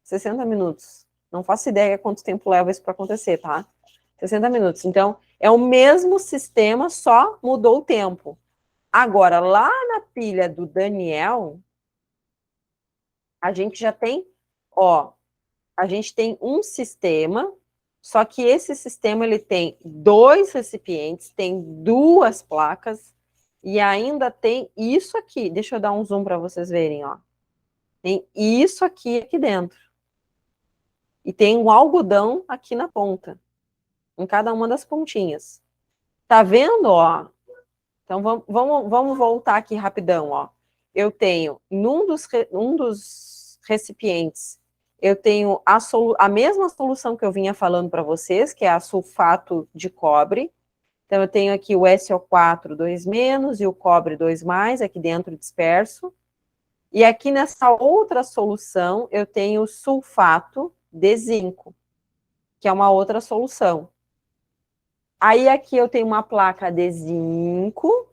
60 minutos. Não faço ideia quanto tempo leva isso para acontecer, tá? 60 minutos. Então, é o mesmo sistema, só mudou o tempo. Agora, lá na pilha do Daniel, a gente já tem, ó, a gente tem um sistema, só que esse sistema ele tem dois recipientes, tem duas placas e ainda tem isso aqui. Deixa eu dar um zoom para vocês verem, ó. Tem isso aqui dentro. E tem um algodão aqui na ponta, em cada uma das pontinhas. Tá vendo, ó? Então vamos voltar aqui rapidão, ó. Eu tenho num dos recipientes, eu tenho a mesma solução que eu vinha falando para vocês, que é a sulfato de cobre. Então eu tenho aqui o SO4 2- e o cobre 2+, aqui dentro disperso. E aqui nessa outra solução, eu tenho o sulfato de zinco, que é uma outra solução. Aí aqui eu tenho uma placa de zinco,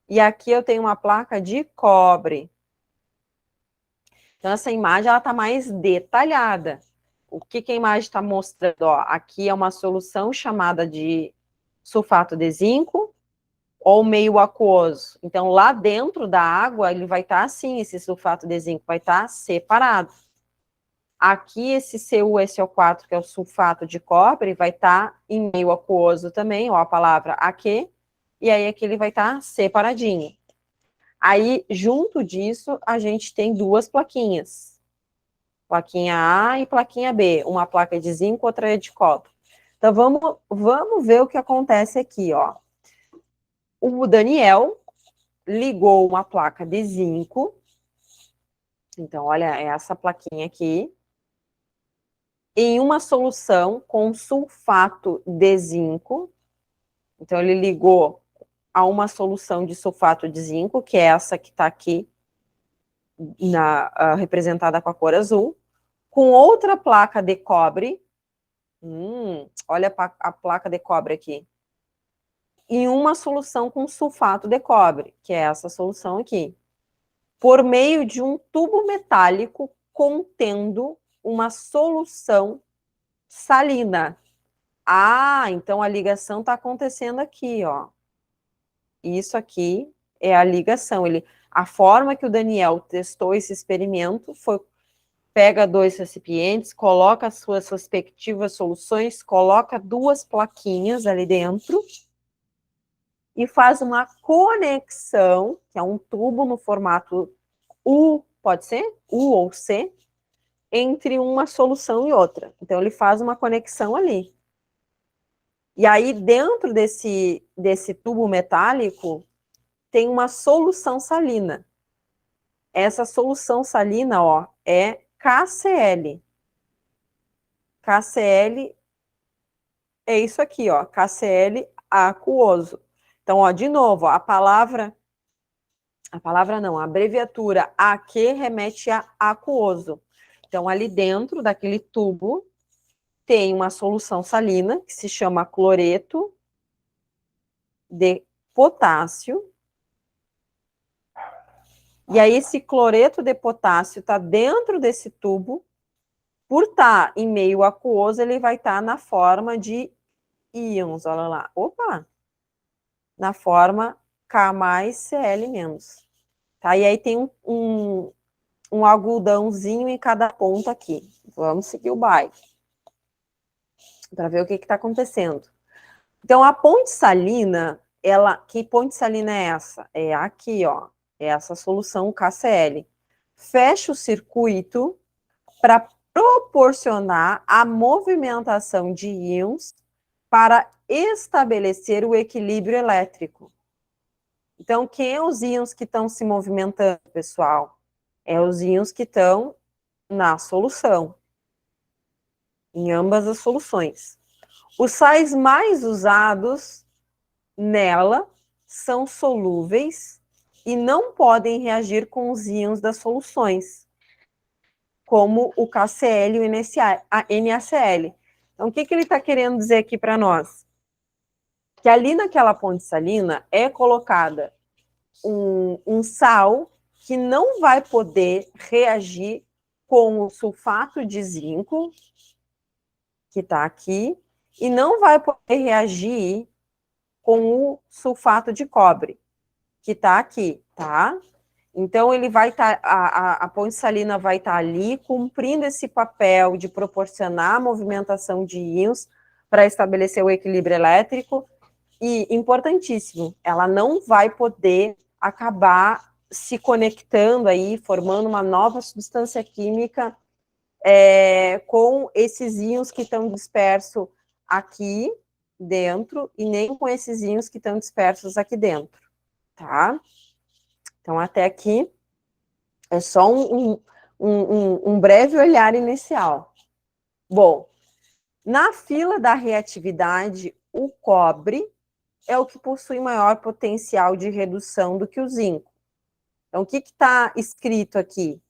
e aqui eu tenho uma placa de cobre. Então, essa imagem está mais detalhada. O que a imagem está mostrando? Ó, aqui é uma solução chamada de sulfato de zinco, ou meio aquoso. Então, lá dentro da água, ele vai estar assim, esse sulfato de zinco vai estar separado. Aqui, esse CuSO4, que é o sulfato de cobre, vai estar em meio aquoso também, ó, a palavra aqui, e aí aqui ele vai estar separadinho. Aí, junto disso, a gente tem duas plaquinhas. Plaquinha A e plaquinha B. Uma placa de zinco, outra é de cobre. Então, vamos ver o que acontece aqui, ó. O Daniel ligou uma placa de zinco. Então, olha, essa plaquinha aqui. Em uma solução com sulfato de zinco. Então, ele ligou a uma solução de sulfato de zinco, que é essa que está aqui, representada com a cor azul, com outra placa de cobre. Olha a placa de cobre aqui. E uma solução com sulfato de cobre, que é essa solução aqui. Por meio de um tubo metálico contendo uma solução salina. Ah, então a ligação está acontecendo aqui, ó. Isso aqui é a ligação. A forma que o Daniel testou esse experimento foi pega 2 recipientes, coloca as suas respectivas soluções, coloca 2 plaquinhas ali dentro e faz uma conexão, que é um tubo no formato U, pode ser? U ou C, entre uma solução e outra. Então, ele faz uma conexão ali. E aí, dentro desse tubo metálico, tem uma solução salina. Essa solução salina, ó, é KCl. KCl é isso aqui, ó, KCl aquoso. Então, ó, de novo, ó, a palavra não, a abreviatura AQ remete a aquoso. Então, ali dentro daquele tubo tem uma solução salina que se chama cloreto de potássio. E aí, esse cloreto de potássio está dentro desse tubo. Por estar em meio aquoso, ele vai estar na forma de íons, olha lá. Opa! Na forma K mais Cl menos. Tá? E aí tem um algodãozinho em cada ponta aqui. Vamos seguir o baile para ver o que está acontecendo. Então, a ponte salina, que ponte salina é essa? É aqui, ó. É essa solução KCl. Fecha o circuito para proporcionar a movimentação de íons para estabelecer o equilíbrio elétrico. Então, quem é os íons que estão se movimentando, pessoal? É os íons que estão na solução, em ambas as soluções. Os sais mais usados nela são solúveis e não podem reagir com os íons das soluções, como o KCl e o NaCl. Então, o que ele está querendo dizer aqui para nós? Que ali naquela ponte salina é colocada um sal que não vai poder reagir com o sulfato de zinco, que está aqui, e não vai poder reagir com o sulfato de cobre, que está aqui, tá? Então, ele vai estar, a ponte salina vai estar ali, cumprindo esse papel de proporcionar a movimentação de íons para estabelecer o equilíbrio elétrico, e, importantíssimo, ela não vai poder acabar se conectando aí, formando uma nova substância química com esses íons que estão dispersos aqui dentro e nem com esses íons que estão dispersos aqui dentro, tá? Então, até aqui é só um breve olhar inicial. Bom, na fila da reatividade, o cobre é o que possui maior potencial de redução do que o zinco. Então, o que está escrito aqui?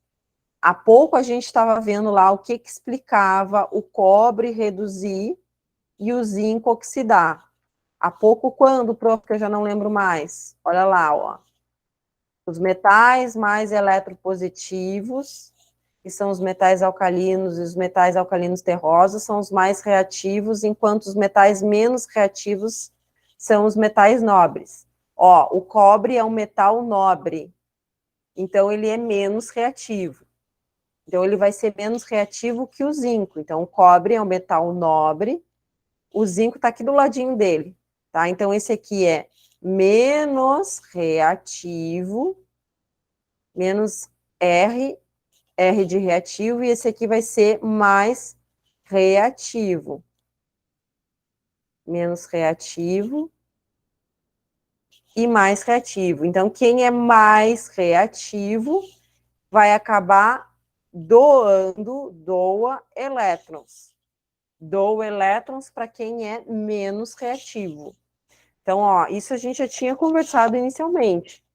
Há pouco a gente estava vendo lá o que explicava o cobre reduzir e o zinco oxidar. Há pouco quando, prof, que eu já não lembro mais? Olha lá, ó. Os metais mais eletropositivos, que são os metais alcalinos, e os metais alcalinos terrosos são os mais reativos, enquanto os metais menos reativos são os metais nobres. Ó, o cobre é um metal nobre, então ele é menos reativo. Então ele vai ser menos reativo que o zinco. Então o cobre é um metal nobre, o zinco está aqui do ladinho dele, tá? Então esse aqui é menos reativo, menos R de reativo, e esse aqui vai ser mais reativo. Menos reativo e mais reativo. Então, quem é mais reativo vai acabar doa elétrons. Doa elétrons para quem é menos reativo. Então, ó, isso a gente já tinha conversado inicialmente.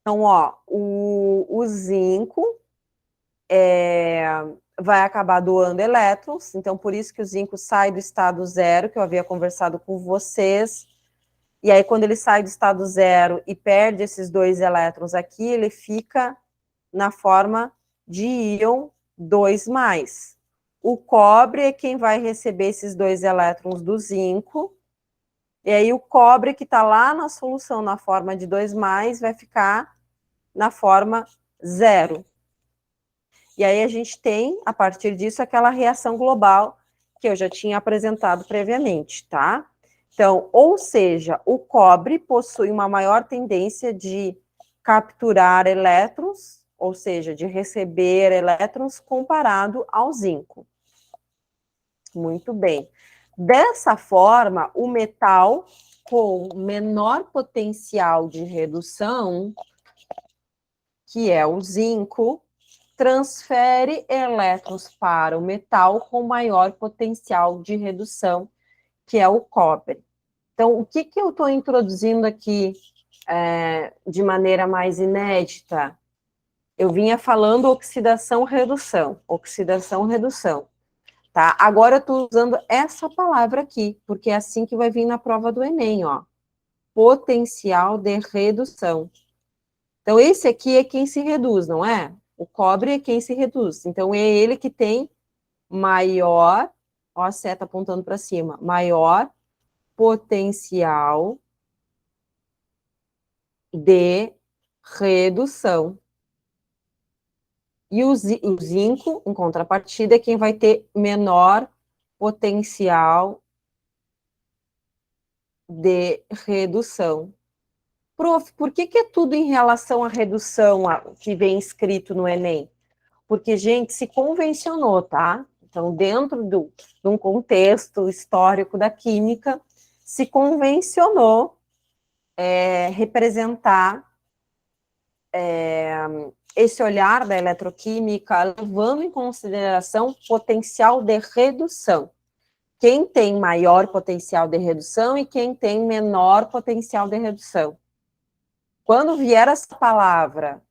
Então, ó, o zinco vai acabar doando elétrons, então por isso que o zinco sai do estado zero, que eu havia conversado com vocês, e aí quando ele sai do estado zero e perde esses 2 elétrons aqui, ele fica na forma de íon 2+. O cobre é quem vai receber esses 2 elétrons do zinco, e aí o cobre que está lá na solução na forma de 2+, vai ficar na forma 0. E aí a gente tem, a partir disso, aquela reação global que eu já tinha apresentado previamente, tá? Então, ou seja, o cobre possui uma maior tendência de capturar elétrons, ou seja, de receber elétrons comparado ao zinco. Muito bem. Dessa forma, o metal com menor potencial de redução, que é o zinco, transfere elétrons para o metal com maior potencial de redução, que é o cobre. Então, o que eu estou introduzindo aqui de maneira mais inédita? Eu vinha falando oxidação-redução, oxidação-redução. Tá? Agora eu estou usando essa palavra aqui, porque é assim que vai vir na prova do Enem, ó. Potencial de redução. Então, esse aqui é quem se reduz, não é? O cobre é quem se reduz. Então, é ele que tem maior, ó, a seta apontando para cima, maior potencial de redução. E o zinco, em contrapartida, é quem vai ter menor potencial de redução. Prof, por que é tudo em relação à redução que vem escrito no Enem? Porque, gente, se convencionou, tá? Então, dentro de um contexto histórico da química, se convencionou representar esse olhar da eletroquímica levando em consideração potencial de redução. Quem tem maior potencial de redução e quem tem menor potencial de redução. Quando vier essa palavra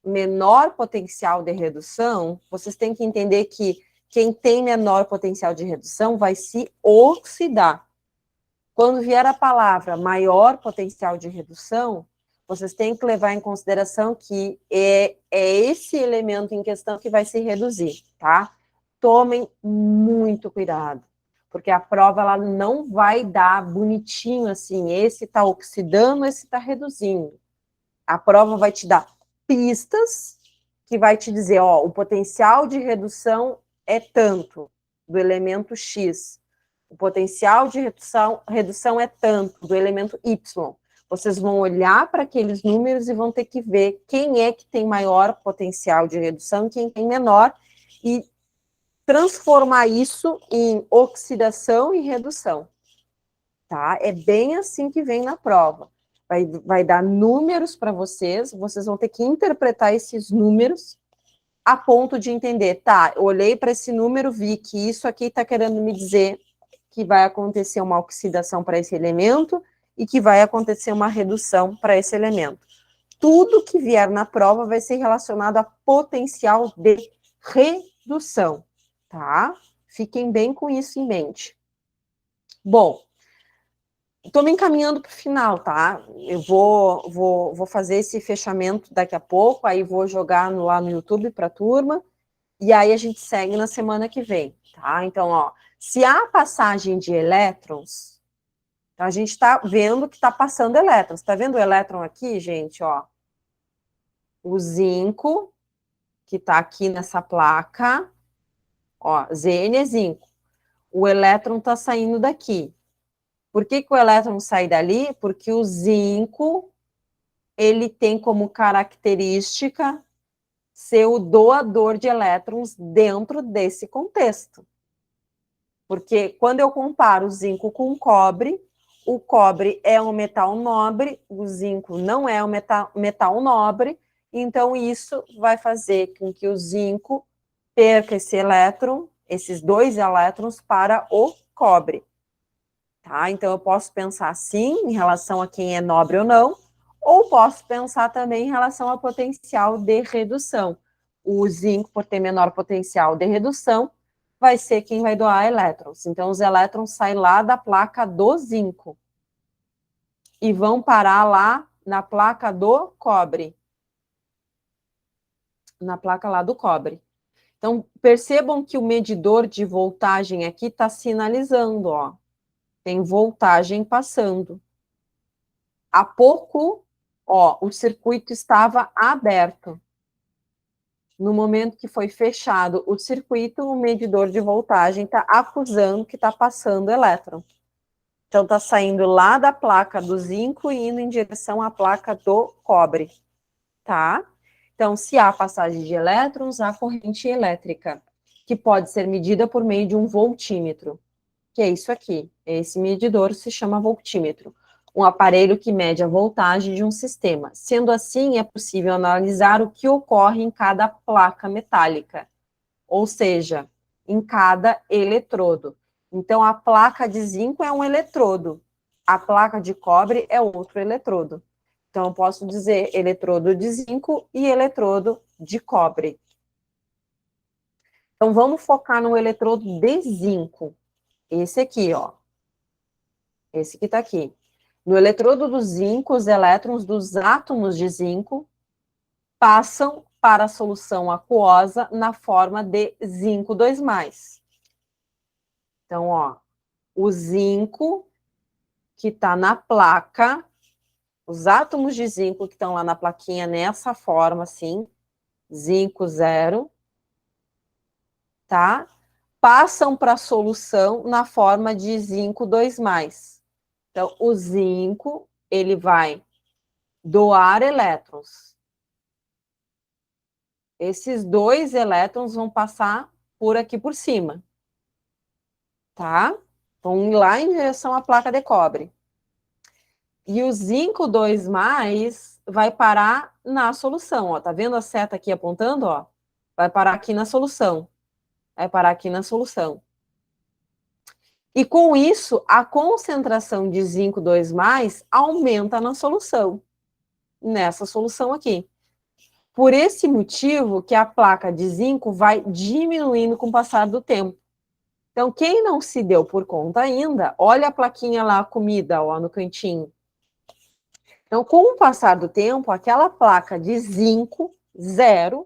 menor potencial de redução, vocês têm que entender que quem tem menor potencial de redução vai se oxidar. Quando vier a palavra maior potencial de redução, vocês têm que levar em consideração que é esse elemento em questão que vai se reduzir, tá? Tomem muito cuidado, porque a prova ela não vai dar bonitinho assim, esse está oxidando, esse está reduzindo. A prova vai te dar pistas que vai te dizer, ó, o potencial de redução é tanto do elemento X, o potencial de redução é tanto do elemento Y. Vocês vão olhar para aqueles números e vão ter que ver quem é que tem maior potencial de redução e quem tem menor, e transformar isso em oxidação e redução. Tá? É bem assim que vem na prova. Vai dar números para vocês vão ter que interpretar esses números a ponto de entender, tá, eu olhei para esse número, vi que isso aqui está querendo me dizer que vai acontecer uma oxidação para esse elemento e que vai acontecer uma redução para esse elemento. Tudo que vier na prova vai ser relacionado a potencial de redução, tá? Fiquem bem com isso em mente. Bom, estou me encaminhando para o final, tá? Eu vou fazer esse fechamento daqui a pouco, aí vou jogar lá no YouTube para a turma, e aí a gente segue na semana que vem, tá? Então, ó, se há passagem de elétrons, então a gente está vendo que está passando elétrons. Está vendo o elétron aqui, gente? Ó, o zinco, que está aqui nessa placa, ó, Zn é zinco. O elétron está saindo daqui. Por que o elétron sai dali? Porque o zinco, ele tem como característica ser o doador de elétrons dentro desse contexto. Porque quando eu comparo o zinco com o cobre é um metal nobre, o zinco não é um metal nobre, então isso vai fazer com que o zinco perca esse elétron, esses 2 elétrons para o cobre. Tá? Então eu posso pensar assim, em relação a quem é nobre ou posso pensar também em relação ao potencial de redução. O zinco, por ter menor potencial de redução, vai ser quem vai doar elétrons. Então, os elétrons saem lá da placa do zinco e vão parar lá na placa do cobre. Na placa lá do cobre. Então, percebam que o medidor de voltagem aqui está sinalizando, ó. Tem voltagem passando. Há pouco, ó, o circuito estava aberto. no momento que foi fechado o circuito, o medidor de voltagem está acusando que está passando elétron. Então, está saindo lá da placa do zinco e indo em direção à placa do cobre, tá? Então, se há passagem de elétrons, há corrente elétrica, que pode ser medida por meio de um voltímetro, que é isso aqui. Esse medidor se chama voltímetro, um aparelho que mede a voltagem de um sistema. Sendo assim, é possível analisar o que ocorre em cada placa metálica, ou seja, em cada eletrodo. Então, a placa de zinco é um eletrodo, a placa de cobre é outro eletrodo. Então, eu posso dizer eletrodo de zinco e eletrodo de cobre. Então, vamos focar no eletrodo de zinco. Esse aqui, ó. Esse que está aqui. No eletrodo do zinco, os elétrons dos átomos de zinco passam para a solução aquosa na forma de zinco 2+. Então, ó, o zinco que está na placa, os átomos de zinco que estão lá na plaquinha nessa forma, assim, zinco 0, tá? Passam para a solução na forma de zinco 2+. Então, o zinco, ele vai doar elétrons. Esses 2 elétrons vão passar por aqui por cima, tá? Vão ir lá em direção à placa de cobre. E o zinco 2+, vai parar na solução, ó. Tá vendo a seta aqui apontando, ó? Vai parar aqui na solução. Vai parar aqui na solução. E com isso, a concentração de zinco 2+, aumenta na solução. Nessa solução aqui. Por esse motivo que a placa de zinco vai diminuindo com o passar do tempo. Então, quem não se deu por conta ainda, olha a plaquinha lá, a comida, ó, no cantinho. Então, com o passar do tempo, aquela placa de zinco 0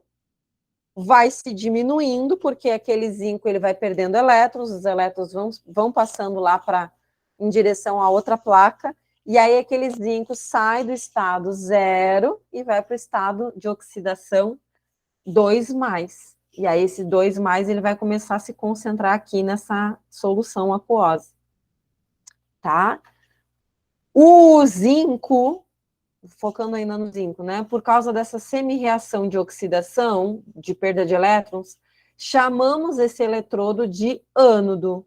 vai se diminuindo, porque aquele zinco ele vai perdendo elétrons, os elétrons vão passando lá em direção à outra placa, e aí aquele zinco sai do estado 0 e vai para o estado de oxidação 2+. E aí esse 2+, ele vai começar a se concentrar aqui nessa solução aquosa. Tá? O zinco, focando ainda no zinco, né? Por causa dessa semi-reação de oxidação, de perda de elétrons, chamamos esse eletrodo de ânodo.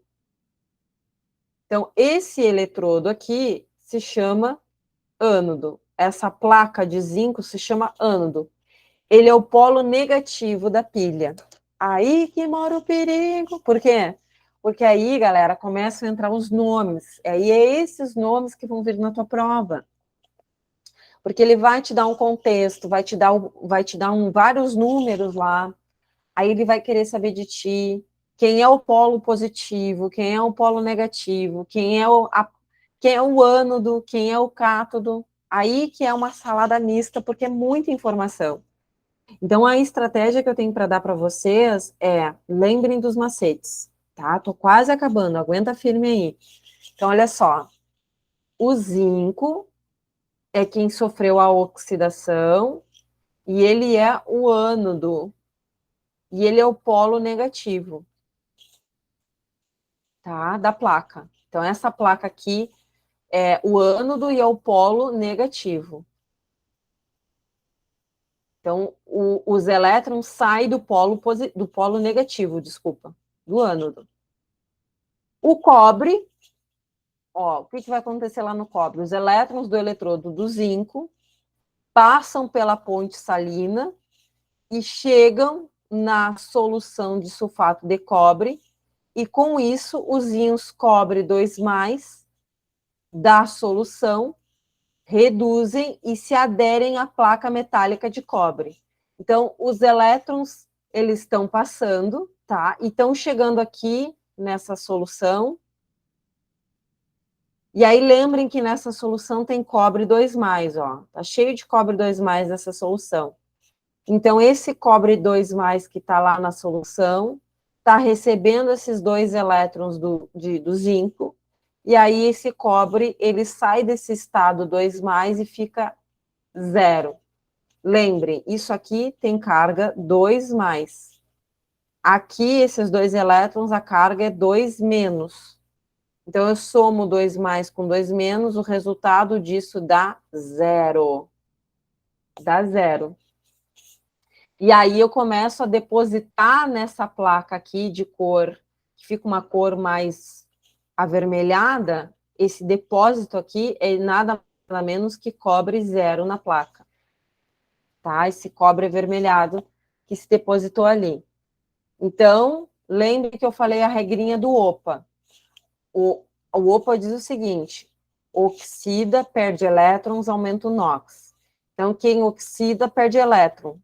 Então, esse eletrodo aqui se chama ânodo. Essa placa de zinco se chama ânodo. Ele é o polo negativo da pilha. Aí que mora o perigo. Por quê? Porque aí, galera, começam a entrar os nomes. Aí é esses nomes que vão vir na tua prova. Porque ele vai te dar um contexto, vai te dar vários números lá. Aí ele vai querer saber de ti, quem é o polo positivo, quem é o polo negativo, quem é o ânodo, quem é o cátodo. Aí que é uma salada mista, porque é muita informação. Então, a estratégia que eu tenho para dar para vocês é, lembrem dos macetes, tá? Tô quase acabando, aguenta firme aí. Então, olha só, o zinco é quem sofreu a oxidação e ele é o ânodo, e ele é o polo negativo, tá? Da placa. Então, essa placa aqui é o ânodo e é o polo negativo. Então, os elétrons saem do polo negativo, desculpa, do ânodo. O cobre, ó, o que vai acontecer lá no cobre? Os elétrons do eletrodo do zinco passam pela ponte salina e chegam na solução de sulfato de cobre, e com isso os íons cobre 2+ da solução reduzem e se aderem à placa metálica de cobre. Então, os elétrons, eles estão passando, tá? E estão chegando aqui nessa solução. E aí, lembrem que nessa solução tem cobre 2+, ó. Tá cheio de cobre 2+ nessa solução. Então, esse cobre 2+ que está lá na solução, está recebendo esses 2 elétrons do zinco, e aí esse cobre, ele sai desse estado 2+ e fica 0. Lembrem, isso aqui tem carga 2+. Aqui, esses 2 elétrons, a carga é 2-. Então, eu somo 2+ com 2-, o resultado disso dá 0. Dá 0. E aí, eu começo a depositar nessa placa aqui de cor, que fica uma cor mais avermelhada. Esse depósito aqui é nada menos que cobre 0 na placa. Tá? Esse cobre avermelhado que se depositou ali. Então, lembre que eu falei a regrinha do OPA. O OPA diz o seguinte: oxida, perde elétrons, aumenta o NOx. Então, quem oxida, perde elétron.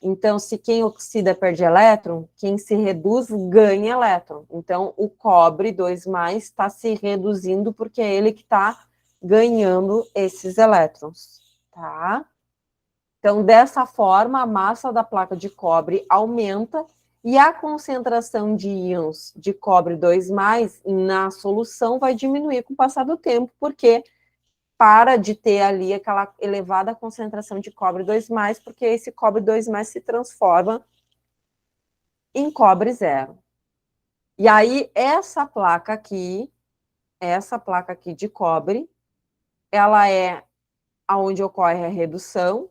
Então, se quem oxida perde elétron, quem se reduz ganha elétron. Então, o cobre 2+ está se reduzindo porque é ele que está ganhando esses elétrons, tá? Então, dessa forma, a massa da placa de cobre aumenta e a concentração de íons de cobre 2+ na solução vai diminuir com o passar do tempo, porque para de ter ali aquela elevada concentração de cobre 2+, porque esse cobre 2+ se transforma em cobre 0. E aí, essa placa aqui de cobre, ela é onde ocorre a redução,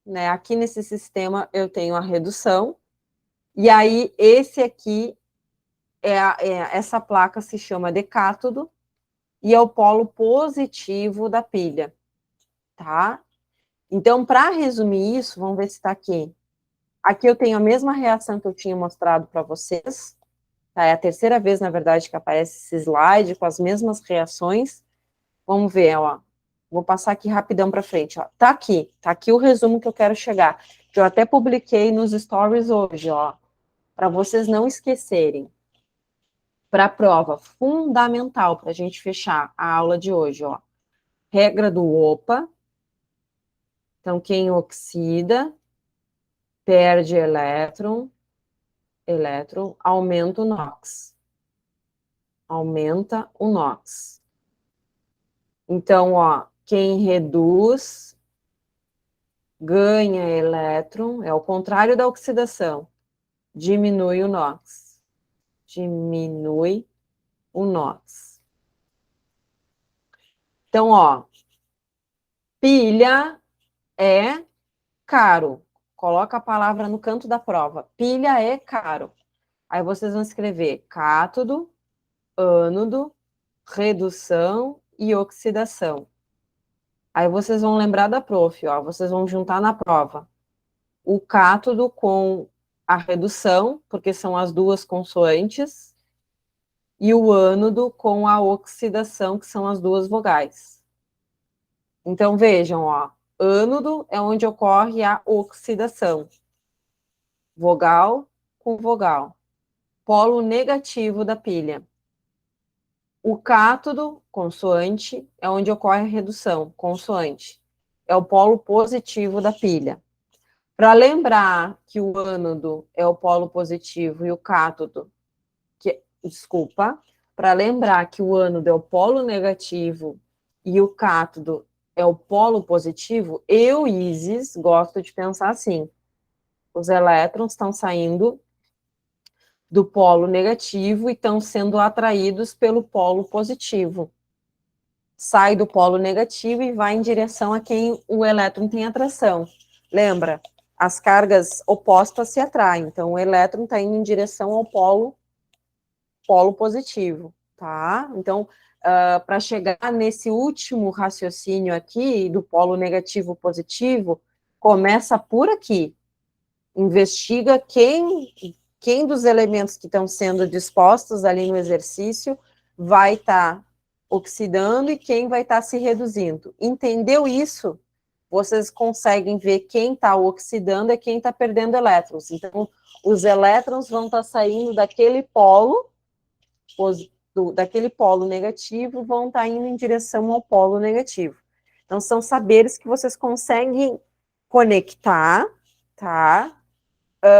né? Aqui nesse sistema eu tenho a redução, e aí esse aqui, essa placa se chama de cátodo, e é o polo positivo da pilha, tá? Então, para resumir isso, vamos ver se está aqui. Aqui eu tenho a mesma reação que eu tinha mostrado para vocês, tá? É a terceira vez, na verdade, que aparece esse slide com as mesmas reações. Vamos ver, ó. Vou passar aqui rapidão para frente, ó. Tá aqui o resumo que eu quero chegar, que eu até publiquei nos stories hoje, ó, para vocês não esquecerem. Para a prova, fundamental para a gente fechar a aula de hoje, ó. Regra do OPA. Então, quem oxida perde elétron, aumenta o NOx. Aumenta o NOx. Então, ó, quem reduz ganha elétron, é o contrário da oxidação. Diminui o NOx. Diminui o NOx. Então, ó, pilha é caro. Coloca a palavra no canto da prova. Pilha é caro. Aí vocês vão escrever cátodo, ânodo, redução e oxidação. Aí vocês vão lembrar da prof, ó, vocês vão juntar na prova o cátodo com a redução, porque são as duas consoantes, e o ânodo com a oxidação, que são as duas vogais. Então, vejam, ó, ânodo é onde ocorre a oxidação. Vogal com vogal. Polo negativo da pilha. O cátodo, consoante, é onde ocorre a redução, consoante. É o polo positivo da pilha. Para lembrar que o ânodo é o polo positivo e o cátodo, para lembrar que o ânodo é o polo negativo e o cátodo é o polo positivo, eu, Isis, gosto de pensar assim: os elétrons estão saindo do polo negativo e estão sendo atraídos pelo polo positivo. Sai do polo negativo e vai em direção a quem o elétron tem atração. Lembra? As cargas opostas se atraem, então o elétron está indo em direção ao polo positivo, tá? Então, para chegar nesse último raciocínio aqui, do polo negativo positivo, começa por aqui. Investiga quem dos elementos que estão sendo dispostos ali no exercício vai estar oxidando e quem vai estar se reduzindo. Entendeu isso? Vocês conseguem ver quem está oxidando e quem está perdendo elétrons. Então, os elétrons vão estar saindo daquele polo negativo, vão estar indo em direção ao polo negativo. Então, são saberes que vocês conseguem conectar, tá?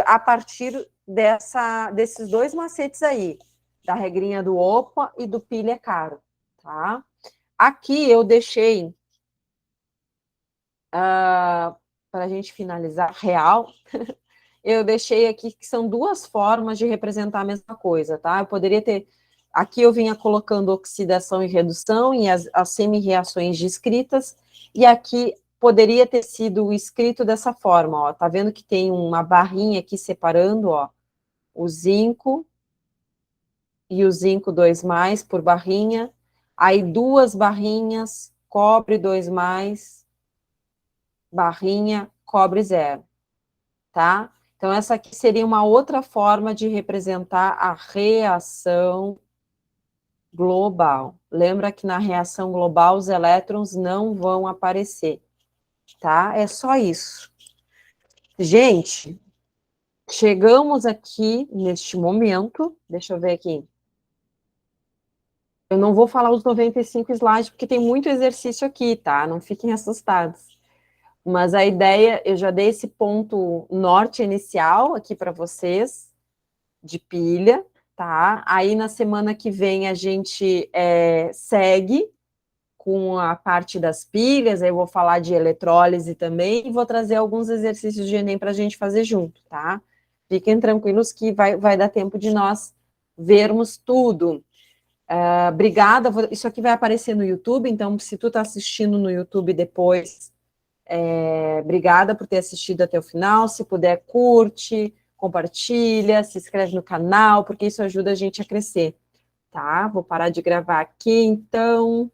A partir desses dois macetes aí, da regrinha do OPA e do pilha é caro, tá? Aqui eu deixei para a gente finalizar, real, eu deixei aqui que são duas formas de representar a mesma coisa, tá? Eu poderia ter... Aqui eu vinha colocando oxidação e redução e as semi-reações descritas, e aqui poderia ter sido escrito dessa forma, ó. Tá vendo que tem uma barrinha aqui separando, ó, o zinco e o zinco 2+, por barrinha, aí duas barrinhas, cobre 2+, barrinha, cobre 0, tá? Então, essa aqui seria uma outra forma de representar a reação global. Lembra que na reação global os elétrons não vão aparecer, tá? É só isso. Gente, chegamos aqui neste momento, deixa eu ver aqui. Eu não vou falar os 95 slides, porque tem muito exercício aqui, tá? Não fiquem assustados. Mas a ideia, eu já dei esse ponto norte inicial aqui para vocês, de pilha, tá? Aí na semana que vem a gente segue com a parte das pilhas, aí eu vou falar de eletrólise também, e vou trazer alguns exercícios de Enem para a gente fazer junto, tá? Fiquem tranquilos que vai dar tempo de nós vermos tudo. Obrigada, isso aqui vai aparecer no YouTube, então se tu está assistindo no YouTube depois, obrigada por ter assistido até o final, se puder curte, compartilha, se inscreve no canal, porque isso ajuda a gente a crescer, tá? Vou parar de gravar aqui, então...